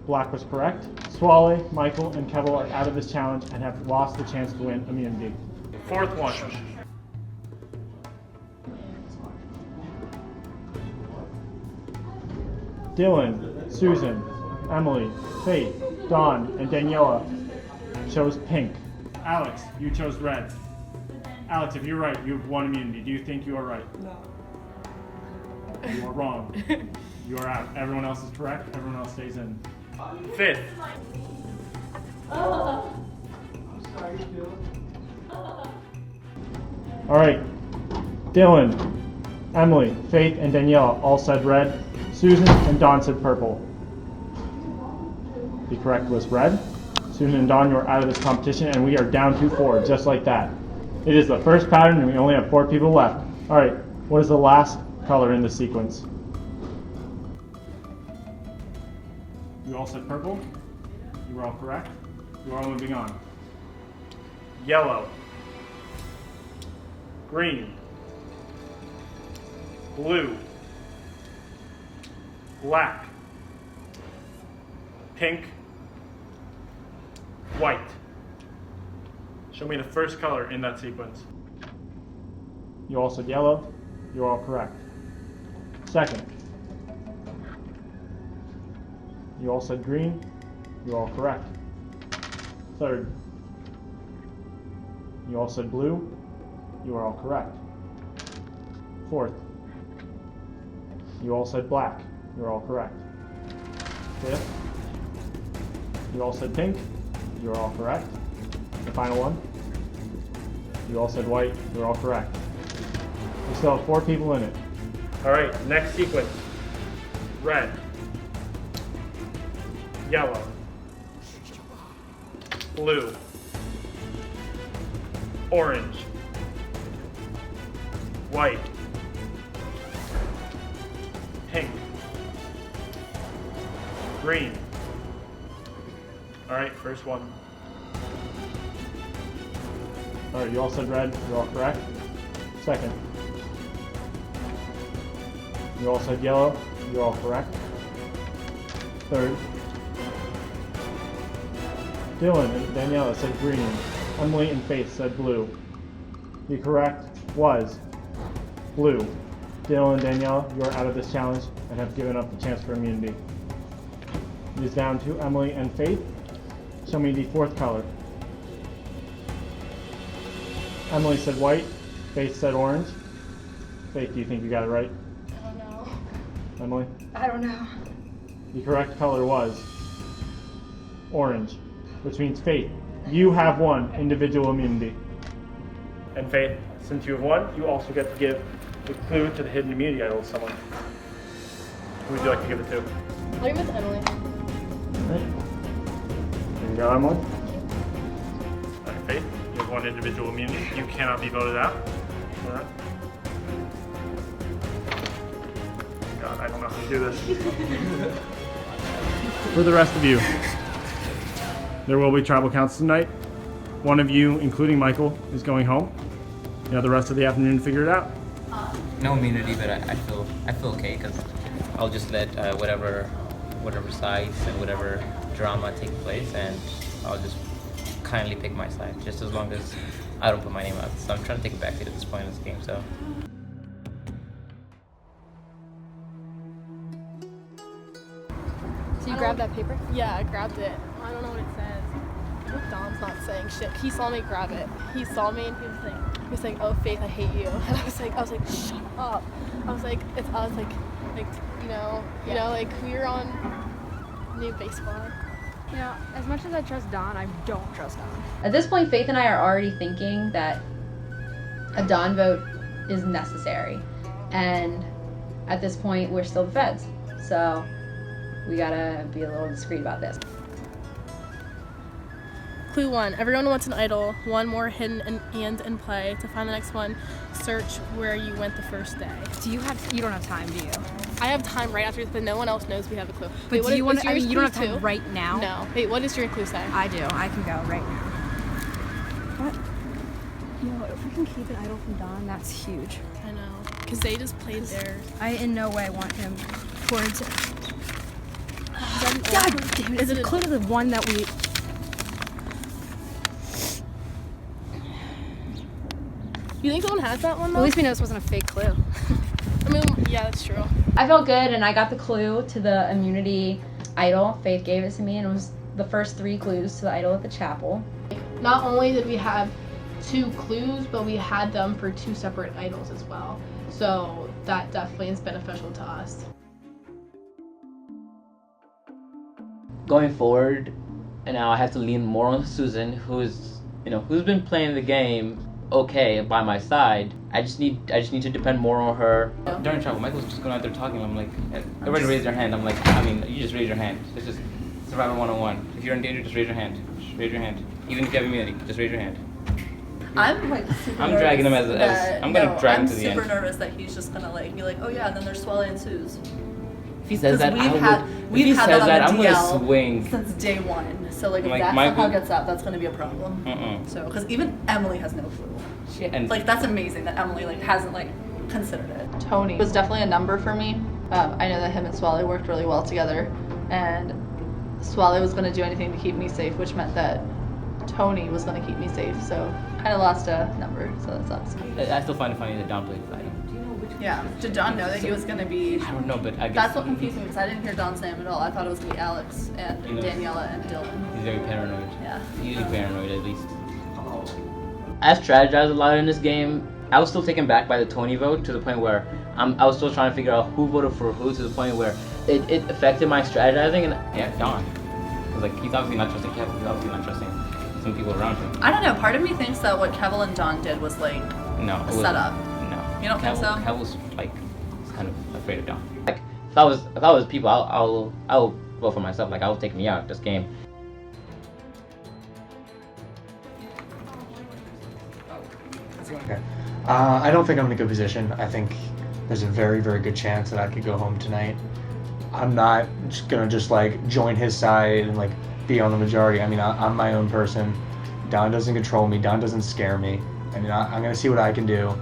Black was correct. Swale, Michael, and Kevel are out of this challenge and have lost the chance to win immunity. Fourth one. Dylan, Susan, Emily, Faith, Dawn, and Daniela chose pink. Alex, you chose red. Alex, if you're right, you have one immunity. Do you think you are right? No. You are wrong. You are out. Everyone else is correct. Everyone else stays in. Fifth. I'm sorry, All right. Dylan, Emily, Faith, and Daniela all said red. Susan and Dawn said purple. The correct was red. Susan and Dawn, you are out of this competition, and we are down to 4, just like that. It is the first pattern, and we only have 4 people left. All right, what is the last color in the sequence? You all said purple. You were all correct. You are all moving on. Yellow. Green. Blue. Black. Pink. White. Show me the first color in that sequence. You all said yellow. You're all correct. Second. You all said green. You're all correct. Third. You all said blue. You are all correct. Fourth. You all said black. You're all correct. Fifth. You all said pink. You're all correct. The final one. You all said white. You're all correct. We still have 4 people in it. All right, next sequence. Red. Yellow. Blue. Orange. White. Pink. Green. All right, first one. All right, you all said red. You're all correct. Second. You all said yellow. You're all correct. Third. Dylan and Daniela said green. Emily and Faith said blue. The correct was blue. Dylan and Daniela, you are out of this challenge and have given up the chance for immunity. It is down to Emily and Faith. Show me the fourth color. Emily said white. Faith said orange. Faith, do you think you got it right? I don't know. Emily? I don't know. The correct color was orange, which means Faith, you have won individual immunity. And Faith, since you have won, you also get to give the clue to the hidden immunity idol to someone. Who would you like to give it to? I'll give it to Emily. Alright. Here you go, Emily. Alright, Faith, you have one individual immunity. You cannot be voted out. Alright. God, I don't know how to do this. For the rest of you, there will be tribal counts tonight. One of you, including Michael, is going home. You have the rest of the afternoon to figure it out. No immunity, but I feel okay because I'll just let whatever sides and whatever drama take place, and I'll just kindly pick my side. Just as long as I don't put my name out. So I'm trying to take a backseat at this point in this game. So. So you grabbed that paper? Yeah, I grabbed it. I don't know what it says. Don's not saying shit. He saw me grab it. He saw me and he was like, "Oh, Faith, I hate you." And I was like, "Shut up." I was like, like we were on new baseball. You know, as much as I trust Don, I don't trust Don. At this point, Faith and I are already thinking that a Don vote is necessary. And at this point, we're still the feds. So we gotta be a little discreet about this. Clue 1. Everyone wants an idol. One more hidden and in play. To find the next one, search where you went the first day. You don't have time, do you? I have time right after this, but no one else knows we have a clue. But do you want to, you don't have time right now? No. Wait, what does your clue say? I do. I can go right now. What? No, if we can keep an idol from Don, that's huge. I know. Because they just played theirs. I in no way want him towards it. God damn it. Is it a clue to the one that we... You think someone has that one though? At least we know this wasn't a fake clue. I mean, yeah, that's true. I felt good and I got the clue to the immunity idol. Faith gave it to me and it was the first 3 clues to the idol at the chapel. Not only did we have 2 clues, but we had them for 2 separate idols as well. So that definitely is beneficial to us. Going forward, and now I have to lean more on Susan, who's been playing the game okay by my side. I just need to depend more on her. During travel, Michael was just going out there talking. I'm like, everybody raise their hand. I'm like, you just raise your hand. It's just Survivor 101. If you're in danger, just raise your hand. Just raise your hand. Even if you have immunity, just raise your hand. I'm like super I'm dragging him as I'm gonna drag him to the end. I'm super nervous that he's just gonna like be like, oh yeah, and then there's Swally and Suze. If he says that, We've had that on the I'm DL gonna swing. since day 1. So like if Like, that my somehow group- gets out, that's gonna be a problem. So because even Emily has no clue. And Like that's amazing that Emily like hasn't like considered it. Tony was definitely a number for me. I know that him and Swally worked really well together, and Swally was gonna do anything to keep me safe, which meant that Tony was gonna keep me safe. So kind of lost a number, so that sucks. I still find it funny that Don played the item. Yeah. Did Don know that he was gonna be? I don't know, but I guess That's what confused me because I didn't hear Don's name at all. I thought it was gonna be Alex and You know, Daniela and Dylan. he's very paranoid. Yeah. Usually paranoid, at least. I've strategized a lot in this game. I was still taken back by the Tony vote to the point where I was still trying to figure out who voted for who, to the point where it affected my strategizing. And yeah, Don. I was like, he's obviously not trusting Kevin. He's obviously not trusting some people around him. I don't know. Part of me thinks that what Kevin and Don did was like No, a setup. No. You don't think so? Kev was like kind of afraid of Don. Like if I was people, I'll vote for myself. Like I will take me out this game. Okay. I don't think I'm in a good position. I think there's a very, very good chance that I could go home tonight. I'm not just gonna like join his side and like be on the majority. I mean, I'm my own person. Don doesn't control me. Don doesn't scare me. I mean, I'm gonna see what I can do.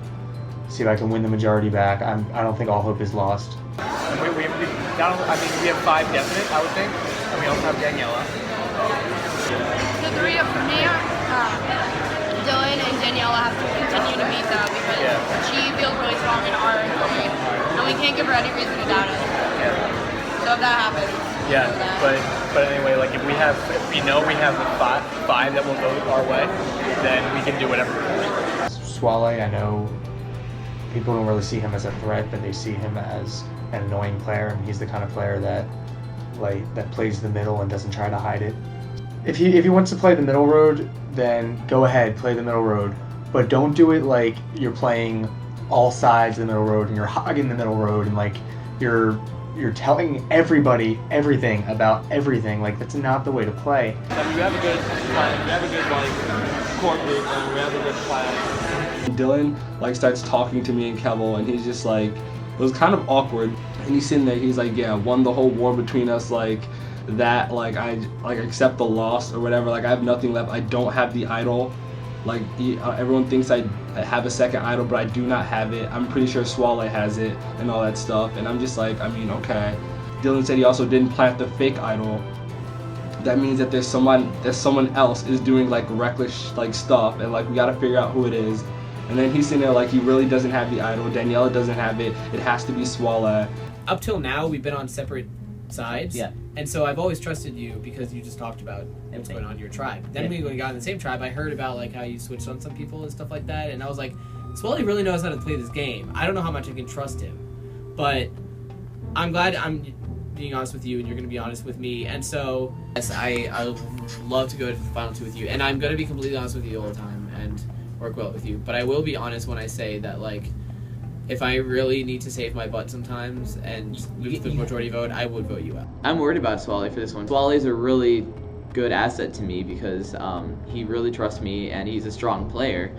See if I can win the majority back. I don't think all hope is lost. We have 5 definite, I would think, and we also have Daniela. The 3 of me, Dylan and Daniela have to continue to meet though because she feels really strong in our opinion, and we can't give her any reason to doubt it. So if that happens. Yeah, but anyway, like if we know we have the 5 that will vote our way, then we can do whatever we want. Swally, I know people don't really see him as a threat, but they see him as an annoying player, and he's the kind of player that plays the middle and doesn't try to hide it. If he wants to play the middle road, then go ahead, play the middle road, but don't do it like you're playing all sides of the middle road and you're hogging the middle road and like you're telling everybody everything about everything. Like that's not the way to play. I mean, we have a good plan. We have a good like core group, and we have a good plan. Dylan like starts talking to me and Kevel, and he's just like, it was kind of awkward. And he's sitting there, he's like, yeah, won the whole war between us, like that, like I accept the loss or whatever. Like I have nothing left. I don't have the idol. Like everyone thinks I have a second idol, but I do not have it. I'm pretty sure Swally has it and all that stuff. And I'm just like, I mean, okay. Dylan said he also didn't plant the fake idol, that means that there's someone else is doing like reckless like stuff, and like we gotta figure out who it is. And then he's sitting there like he really doesn't have the idol. Daniela doesn't have it. It has to be Swale. Up till now, we've been on separate sides. Yeah. And so I've always trusted you because you just talked about what's going on in your tribe. Then when we got in the same tribe, I heard about like how you switched on some people and stuff like that, and I was like, Swale really knows how to play this game. I don't know how much I can trust him, but I'm glad I'm being honest with you, and you're going to be honest with me. And so, yes, I would love to go to the final two with you, and I'm going to be completely honest with you all the time and work well with you. But I will be honest when I say that, like, if I really need to save my butt sometimes and lose the majority vote, I would vote you out. I'm worried about Swale for this one. Swale's a really good asset to me because he really trusts me and he's a strong player.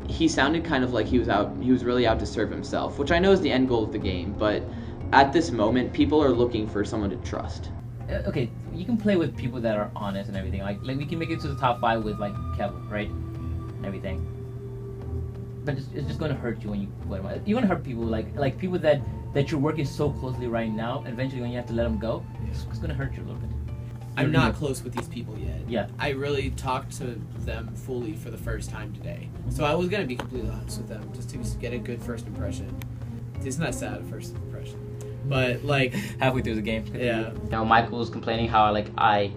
He sounded kind of like he was really out to serve himself, which I know is the end goal of the game, but at this moment, people are looking for someone to trust. Okay, you can play with people that are honest and everything. Like we can make it to the top 5 with like Kevin, right? And everything. But it's just going to hurt you when you're going to hurt people like people that you're working so closely right now. And eventually, when you have to let them go, it's going to hurt you a little bit. I'm not close with these people yet. Yeah. I really talked to them fully for the first time today. So I was going to be completely honest with them just to get a good first impression. It's not sad at first impression. But like halfway through the game. Yeah. You know, Michael was complaining how I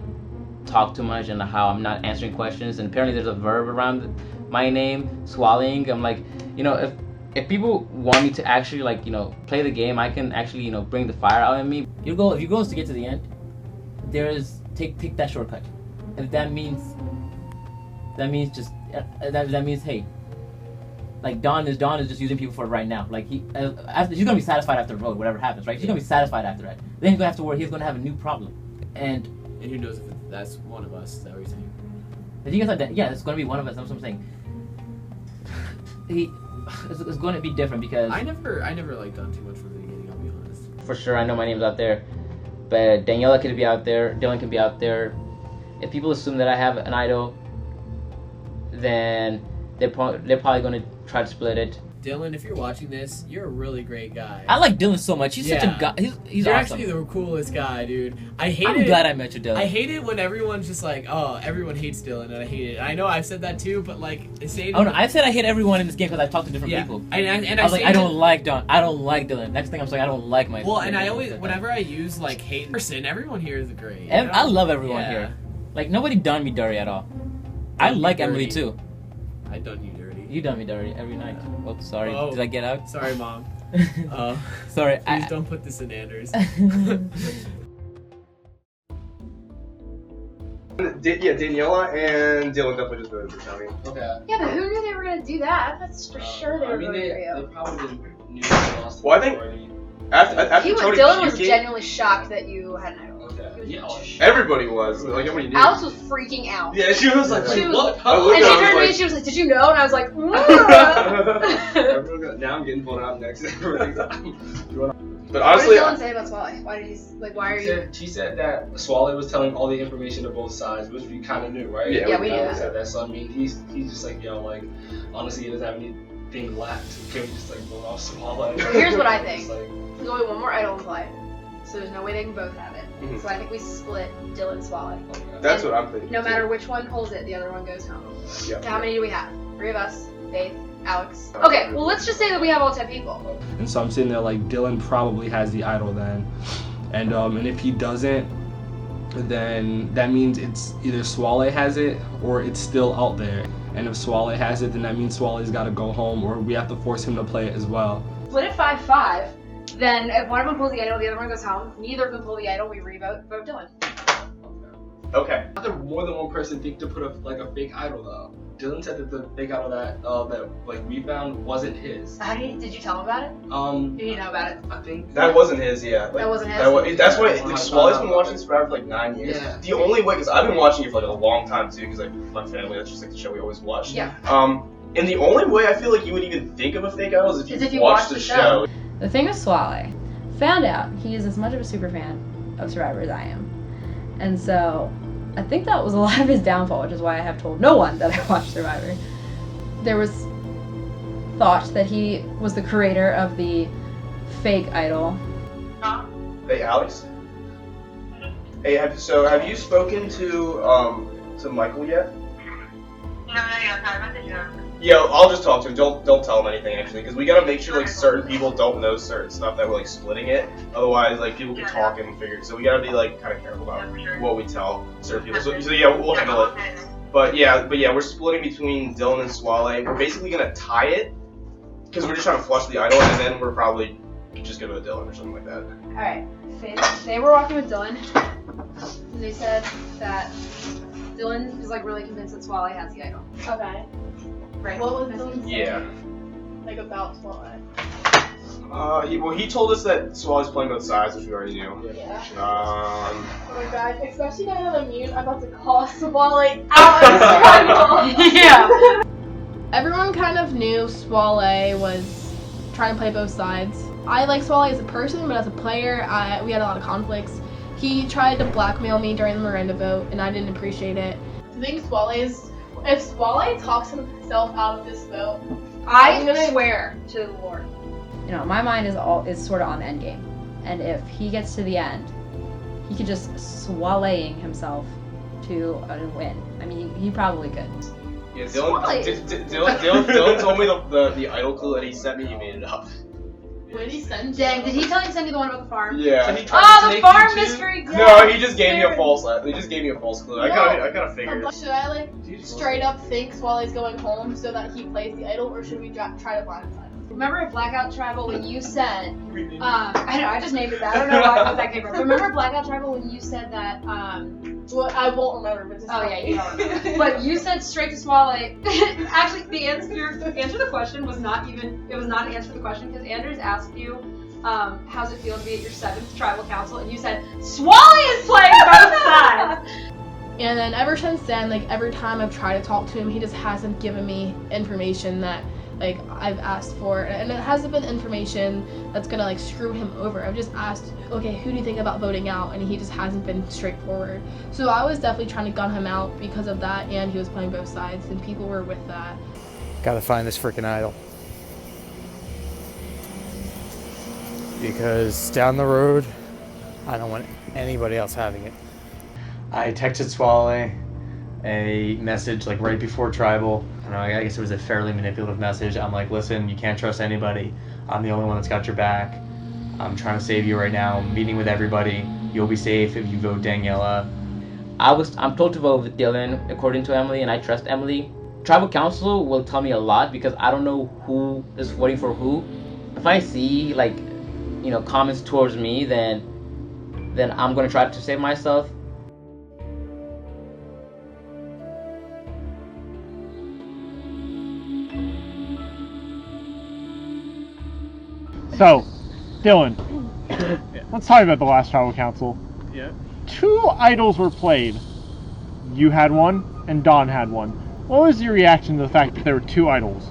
talk too much and how I'm not answering questions, and apparently there's a verb around my name, swallowing. I'm like, you know, if people want me to actually like, you know, play the game, I can actually, you know, bring the fire out in me. Your goal, if your goal is to get to the end, take that shortcut. If that means just that means hey, like Don is just using people for right now. Like he's gonna be satisfied after the road, whatever happens, right? He's gonna be satisfied after that. Then he's gonna have to worry. He's gonna have a new problem, and who knows if that's one of us? Is that what you're saying? If you guys like that, yeah, it's gonna be one of us. That's what I'm saying. It's going to be different because I never liked Don too much from the beginning. I'll be honest. For sure, I know my name's out there, but Daniela could be out there. Dylan could be out there. If people assume that I have an idol, then they're probably going to try to split it. Dylan, if you're watching this, you're a really great guy. I like Dylan so much. He's such a guy. He's you're awesome. actually the coolest guy, dude. I'm glad I met you, Dylan. I hate it when everyone's just like, oh, everyone hates Dylan, and I hate it. I know I've said that too, but like, saying. Oh no, I've said I hate everyone in this game because I've talked to different people. And I was like, I don't like Don. I don't like Dylan. Next thing I'm saying, I don't like my. Well, and I always, whenever I use like hate person, everyone here is great. I love everyone here. Like nobody done me dirty at all. I like Emily too. I done you dirty. You done me dirty every night. Oh, sorry. Did I get out? Sorry, Mom. Sorry. Please don't put this in Anders. Yeah, Daniela and Dylan definitely just voted for Tony. Okay. Yeah, but who knew they were gonna do that? That's for sure they were voting for you. They probably knew they lost. Well, I think after Tony, Dylan was genuinely shocked that you had an idol. Everybody was. Like, everybody knew. Alex was freaking out. Yeah, she was like, She was- what? And she turned to me and she was like, did you know? And I was like, Now I'm getting pulled out next. But What honestly, did Dylan say about Swale? Why did he, like, why are you? She said that Swale was telling all the information to both sides, which we kind of knew, right? Yeah, we knew that. Said that. So I mean, he's just like, yo, like, honestly, he doesn't have anything left. Can we just like vote off Swale? Here's what I think. There's only one more idol in play, so there's no way they can both have it. Mhm. So I think we split Dylan Swale. That's And what I'm thinking. No matter which one holds it, the other one goes home. Yeah. So how many do we have? 3 of us, Faith, Alex. Okay, well let's just say that we have all 10 people. And so I'm sitting there like, Dylan probably has the idol then, and if he doesn't, then that means it's either Swale has it or it's still out there. And if Swale has it, then that means Swale's got to go home, or we have to force him to play it as well. Split it 5-5. Then if one of them pulls the idol, the other one goes home. Neither of them pull the idol, we vote Dylan. Okay. How could more than one person think to put a fake idol though? Dylan said that the fake idol that like we found wasn't his. Did you tell him about it? Did he know about it? I think that wasn't his. Yeah. Like, That wasn't his? That's why like, Swale's been watching Survivor for like 9 years. Yeah. The only way, because I've been watching it for like a long time too, because like my family, that's just like the show we always watch. Yeah. And the only way I feel like you would even think of a fake idol is if you watched the show. The thing with Swale, found out he is as much of a super fan of Survivor as I am. And so I think that was a lot of his downfall, which is why I have told no one that I watched Survivor. There was thought that he was the creator of the fake idol. Hey, Alex. Hey, have you spoken to Michael yet? Yeah, I'll just talk to him. Don't tell him anything actually, because we gotta make sure like certain people don't know certain stuff that we're like splitting it. Otherwise, like people can talk and figure it. So we gotta be like kind of careful about what we tell certain people. So yeah, we'll handle it. But yeah, we're splitting between Dylan and Swale. We're basically gonna tie it because we're just trying to flush the idol, and then we're probably just gonna go with Dylan or something like that. Alright, they were walking with Dylan, and they said that Dylan is like really convinced that Swale has the idol. Okay. Right. What was Dylan Yeah. like about Swale? He told us that Swale's playing both sides, which we already knew. Yeah. Um. Oh my god, especially now that I'm mute, I'm about to call Swale out of struggle. Yeah. Everyone kind of knew Swale was trying to play both sides. I like Swale as a person, but as a player, we had a lot of conflicts. He tried to blackmail me during the Miranda vote, and I didn't appreciate it. I think if Swale talks himself out of this vote, I'm gonna swear to the Lord. You know, my mind is sort of on the end game, and if he gets to the end, he could just swallaying himself to a win. I mean, he probably could. Yeah, Dylan told me the idol clue that he sent me. He made it up. What did he send you? Dang, did he tell you to send you the one about the farm? Yeah. So he tried to the farm mystery. No, he just gave me a false. He just gave me a false clue. I kind of figured. Should I like straight up think Swale's going home so that he plays the idol, or should we try to blindside him? Remember at Blackout Tribal when you said, I don't know, I just named it that. I don't know where that came from. Remember at Blackout Tribal when you said that, well, I won't remember, but just oh yeah, you don't remember. But you said straight to Swale. Actually, the answer to the question was not even, it was not an answer to the question, because Anders asked you, how's it feel to be at your 7th tribal council, and you said, Swale is playing both sides! And then ever since then, like every time I've tried to talk to him, he just hasn't given me information that like I've asked for, and it hasn't been information that's gonna like screw him over. I've just asked, okay, who do you think about voting out, and he just hasn't been straightforward. So I was definitely trying to gun him out because of that, and he was playing both sides, and people were with that. Gotta find this freaking idol. Because down the road, I don't want anybody else having it. I texted Swale a message like right before tribal. I guess it was a fairly manipulative message. I'm like, listen, you can't trust anybody. I'm the only one that's got your back. I'm trying to save you right now. I'm meeting with everybody. You'll be safe if you vote Daniela. I'm told to vote with Dylan according to Emily, and I trust Emily. Tribal council will tell me a lot because I don't know who is voting for who. If I see like, you know, comments towards me, then I'm gonna try to save myself. So, Dylan, let's talk about the last tribal council. Yeah. 2 idols were played. You had one, and Don had one. What was your reaction to the fact that there were 2 idols?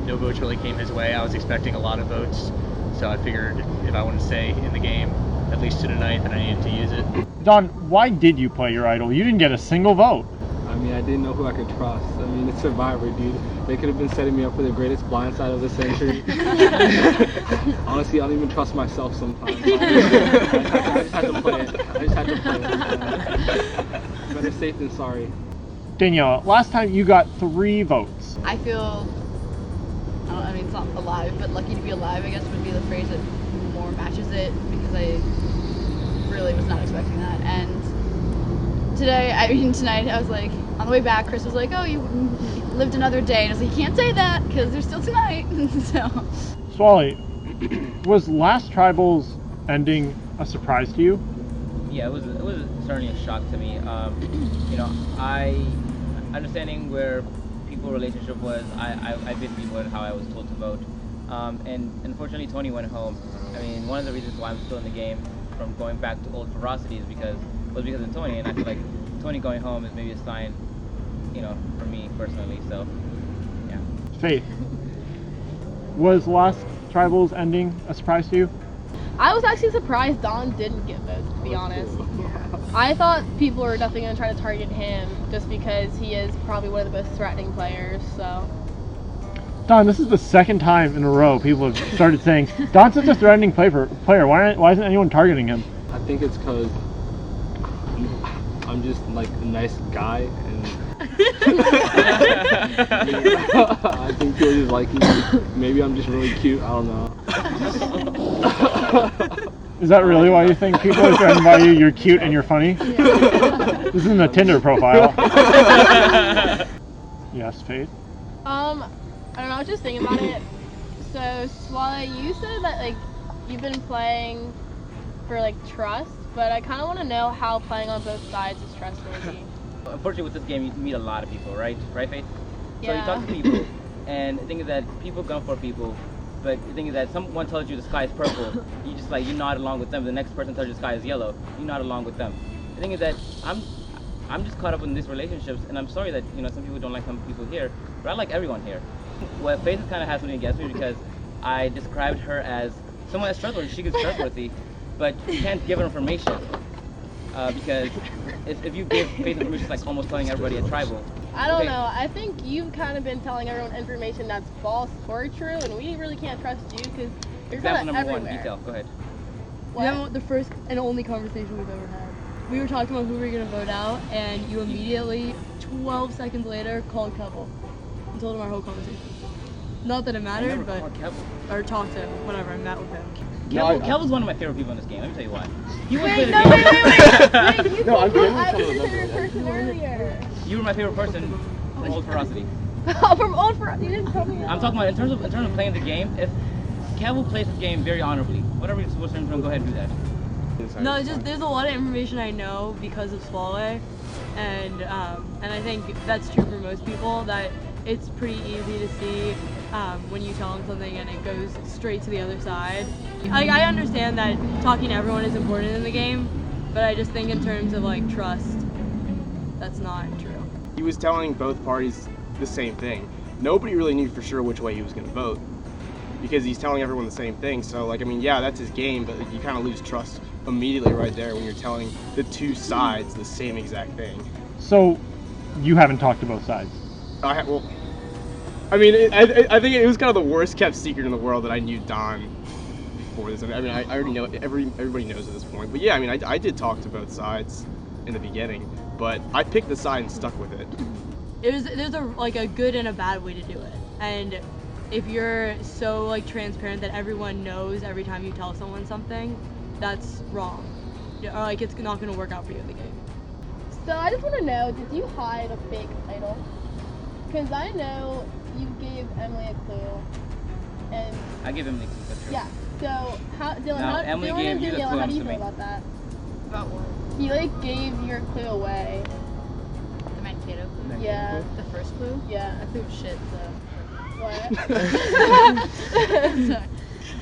No votes really came his way. I was expecting a lot of votes, so I figured if I wanted to stay in the game, at least to tonight, then I needed to use it. Don, why did you play your idol? You didn't get a single vote. I mean, I didn't know who I could trust. I mean, it's Survivor, dude. They could have been setting me up for the greatest blindside of the century. Honestly, I don't even trust myself sometimes. I just had to play it. Better safe than sorry. Daniela, last time you got 3 votes. I feel, I mean, it's not alive, but lucky to be alive, I guess, would be the phrase that more matches it, because I really was not expecting that. And tonight, I was like, on the way back, Chris was like, oh, you lived another day. And I was like, you can't say that, because there's still tonight. So. Swale, was last tribal's ending a surprise to you? Yeah, it was certainly a shock to me. You know, understanding where people's relationship was, I basically voted how I was told to vote. And unfortunately, Tony went home. I mean, one of the reasons why I'm still in the game from going back to old ferocity is because of Tony, and I feel like Tony going home is maybe a sign, you know, for me personally. So, yeah. Faith, was last tribal's ending a surprise to you? I was actually surprised Don didn't get votes, to be honest. I thought people were definitely going to try to target him just because he is probably one of the most threatening players, so. Don, this is the 2nd time in a row people have started saying, Don's such a threatening player. Why isn't anyone targeting him? I think it's because I'm just like a nice guy, and I think people just like me. Maybe I'm just really cute. I don't know. Is that really why you think people are driving by you? You're cute and you're funny? This isn't a Tinder profile. Yes, Faith? I don't know, I was just thinking about it. So, Swale, you said that, like, you've been playing for, like, trust, but I kind of want to know how playing on both sides is trustworthy. Unfortunately, with this game, you meet a lot of people, right? Right, Faith? So you Yeah. talk to people, and the thing is that people come for people, but the thing is that someone tells you the sky is purple, you just like, you nod along with them. The next person tells you the sky is yellow, you nod along with them. The thing is that I'm just caught up in these relationships, and I'm sorry that, you know, some people don't like some people here, but I like everyone here. Well, Faith kind of has something against me because I described her as someone that's trustworthy. She is trustworthy, but you can't give her information because if you give Faith information, it's like almost telling everybody a tribal. I don't know. I think you've kind of been telling everyone information that's false or true, and we really can't trust you because you're Example kind of number everywhere. one, detail. Go ahead. What? The first and only conversation we've ever had. We were talking about who we were going to vote out, and you immediately, 12 seconds later, called Kevel and told him our whole conversation. Not that it mattered, but... Or talked to him, whatever, I met with him. Kevin's one of my favorite people in this game. Let me tell you why. He was Wait, good no, at wait, the game. you No, I'm told me genuinely I trying was to your remember favorite person earlier. You were my favorite person from Old Ferocity. From Old Ferocity, you didn't tell me that. I'm talking about in terms of playing the game. If Kevel plays this game very honorably, whatever you're supposed to do, go ahead and do that. No, it's just there's a lot of information I know because of Swale, and I think that's true for most people, that it's pretty easy to see when you tell them something and it goes straight to the other side. Like, I understand that talking to everyone is important in the game, but I just think in terms of like trust, that's not true. He was telling both parties the same thing. Nobody really knew for sure which way he was going to vote because he's telling everyone the same thing. So, like, I mean, yeah, that's his game, but you kind of lose trust immediately right there when you're telling the two sides the same exact thing. So, you haven't talked to both sides? I think it was kind of the worst kept secret in the world that I knew Don before this. I mean, I already know, everybody knows at this point. But yeah, I mean, I did talk to both sides in the beginning, but I picked the side and stuck with it. There's a good and a bad way to do it, and if you're so like transparent that everyone knows every time you tell someone something, that's wrong. Or like it's not gonna work out for you in the game. So I just want to know, did you hide a fake idol? Because I know you gave Emily a clue, and I give Emily a clue, that's true. yeah. So Dylan, Now, Emily gave you the clue, how I'm do you feel assuming. about that? About what? He like gave your clue away. The Mankato clue? Yeah. The first clue? Yeah. That clue was shit, so. What? Sorry.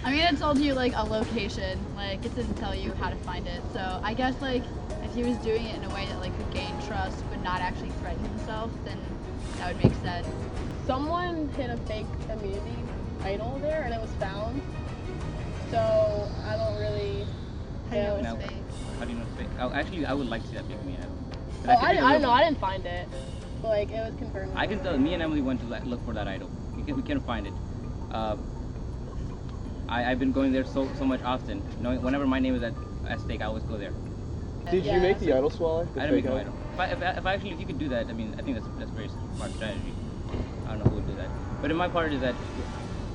I mean, it told you like a location, like it didn't tell you how to find it. So I guess like if he was doing it in a way that like could gain trust but not actually threaten himself, then that would make sense. Someone hid a fake immunity idol there, and it was found. So I don't really know. Now, how do you know it's fake? Oh, actually, I would like to see that fake me. Oh, I don't know. I didn't find it, but like it was confirmed. I can tell. Me and Emily went to look for that idol. We couldn't find it. I've been going there so much often. You know, whenever my name is at stake, I always go there. Did you make the idol, Swale? I didn't make an idol. If you could do that, I mean, I think that's very smart strategy. I don't know who would do that. But in my part is that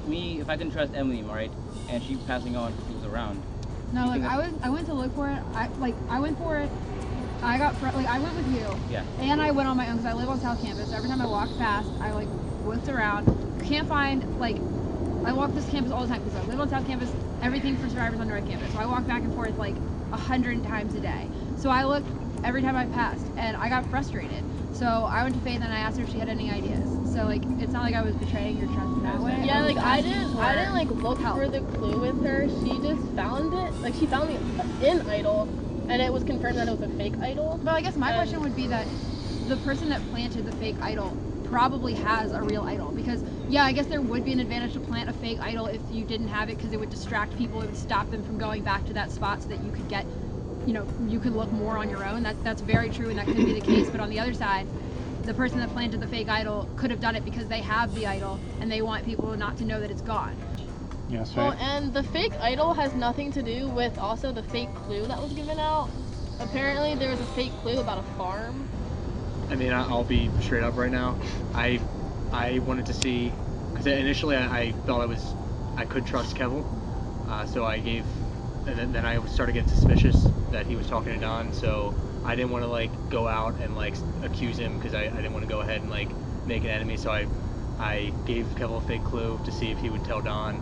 if I didn't trust Emily, right, and she passing on who was around. No, like I went to look for it. I went for it. I went with you. Yeah. And I went on my own because I live on South Campus. Every time I walked past, I like looked around. Can't find like. I walk this campus all the time because I live on South Campus. Everything for survivors on North Campus. So I walk back and forth like 100 times a day. So I looked every time I passed, and I got frustrated. So I went to Faith and I asked her if she had any ideas. So like it's not like I was betraying your trust in that way. Yeah, like I didn't like look help. for the clue with her. She just found it. Like she found the in idol, and it was confirmed that it was a fake idol. But I guess my question would be that the person that planted the fake idol probably has a real idol, because yeah, I guess there would be an advantage to plant a fake idol if you didn't have it, because it would distract people, it would stop them from going back to that spot so that you could get, you know, you could look more on your own. That's very true, and that could be the case. But on the other side, the person that planted the fake idol could have done it because they have the idol and they want people not to know that it's gone. Yes, Well, right. and the fake idol has nothing to do with also the fake clue that was given out. Apparently there was a fake clue about a farm. I mean, I'll be straight up right now. I wanted to see, because initially I thought I could trust Kevel, so I gave, and then I started getting suspicious that he was talking to Don, so I didn't want to like go out and like accuse him because I didn't want to go ahead and like make an enemy, so I gave Kevel a fake clue to see if he would tell Don.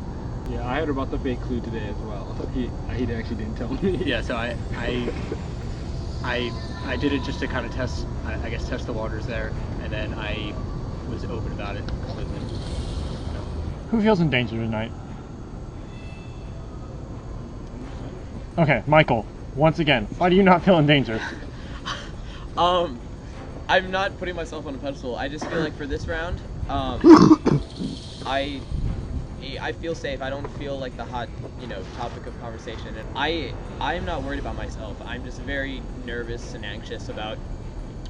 Yeah, I heard about the fake clue today as well. He actually didn't tell me. Yeah, so I did it just to kind of test, I guess, test the waters there, and then I was open about it with him. Who feels in danger tonight? Okay, Michael, once again, why do you not feel in danger? I'm not putting myself on a pedestal. I just feel like for this round, I feel safe. I don't feel like the hot, topic of conversation. And I'm not worried about myself. I'm just very nervous and anxious about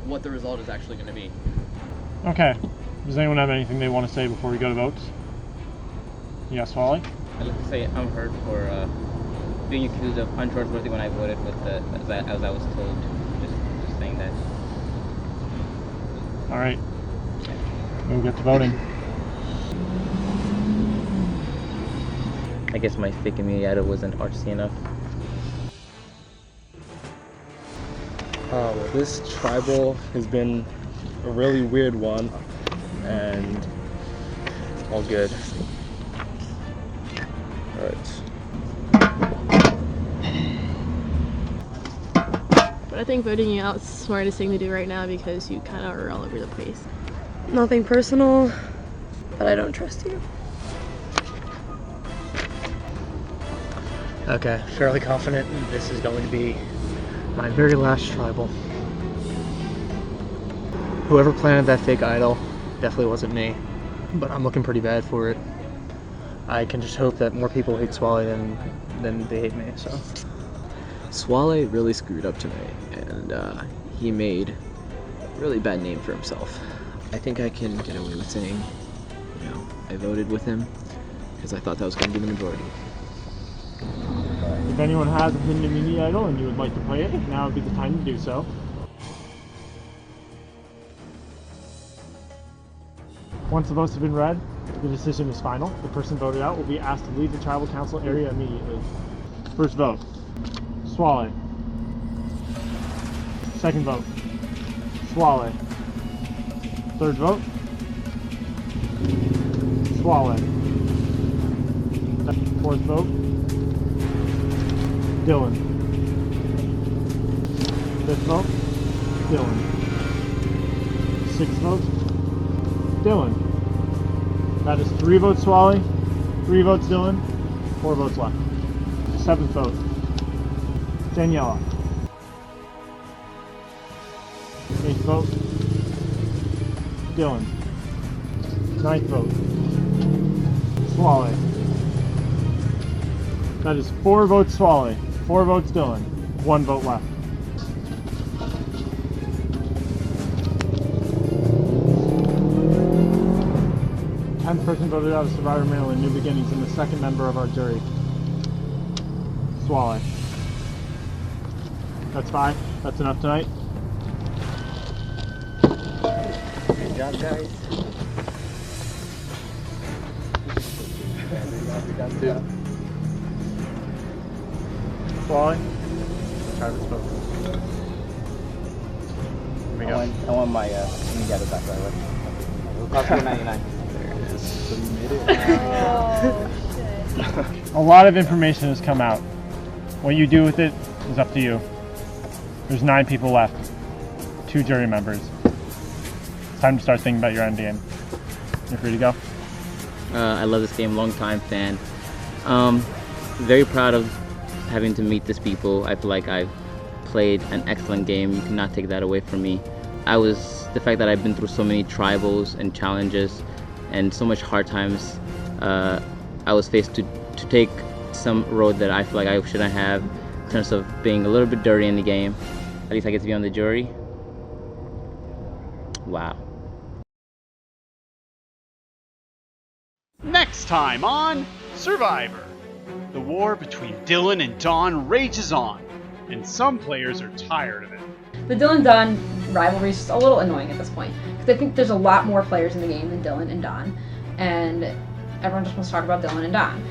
what the result is actually going to be. Okay. Does anyone have anything they want to say before we go to votes? Yes, Wally? I'd like to say I'm hurt for being accused of untrustworthy when I voted as I was told. Just saying that. All right. We'll get to voting. I guess my fake immunity idol wasn't artsy enough. Well, this tribal has been a really weird one, and all good. All right. But I think voting you out is the smartest thing to do right now because you kind of are all over the place. Nothing personal, but I don't trust you. Okay, fairly confident this is going to be my very last tribal. Whoever planted that fake idol definitely wasn't me, but I'm looking pretty bad for it. I can just hope that more people hate Swally than they hate me, so. Swally really screwed up tonight, and he made a really bad name for himself. I think I can get away with saying, I voted with him because I thought that was going to be the majority. If anyone has a hidden immunity idol and you would like to play it, now would be the time to do so. Once the votes have been read, the decision is final. The person voted out will be asked to leave the tribal council area immediately. First vote, Swally. Second vote, Swally. Third vote, Swally. Fourth vote, Dylan. Fifth vote, Dylan. Sixth vote, Dylan. That is 3 votes Swally, 3 votes Dylan, 4 votes left. Seventh vote, Daniela. Eighth vote, Dylan. Ninth vote, Swally. That is 4 votes Swally, 4 votes Dylan, 1 vote left. The 10th person voted out of Survivor Maryland, New Beginnings, and the second member of our jury, Swally. That's 5. That's enough tonight. Good job, guys. Swally, Travis vote. Here we go. I want my let me get it back right away. Cost $4.99. There it is. So you made it. A lot of information has come out. What you do with it is up to you. There's 9 people left, 2 jury members. It's time to start thinking about your end game. You're free to go. I love this game, long time fan. Very proud of having to meet these people. I feel like I've played an excellent game. You cannot take that away from me. The fact that I've been through so many tribals and challenges and so much hard times, I was faced to take some road that I feel like I shouldn't have in terms of being a little bit dirty in the game. At least I get to be on the jury. Wow. Next time on Survivor. The war between Dylan and Dawn rages on. and some players are tired of it. The Dylan-Don rivalry is just a little annoying at this point, because I think there's a lot more players in the game than Dylan and Don, and everyone just wants to talk about Dylan and Don.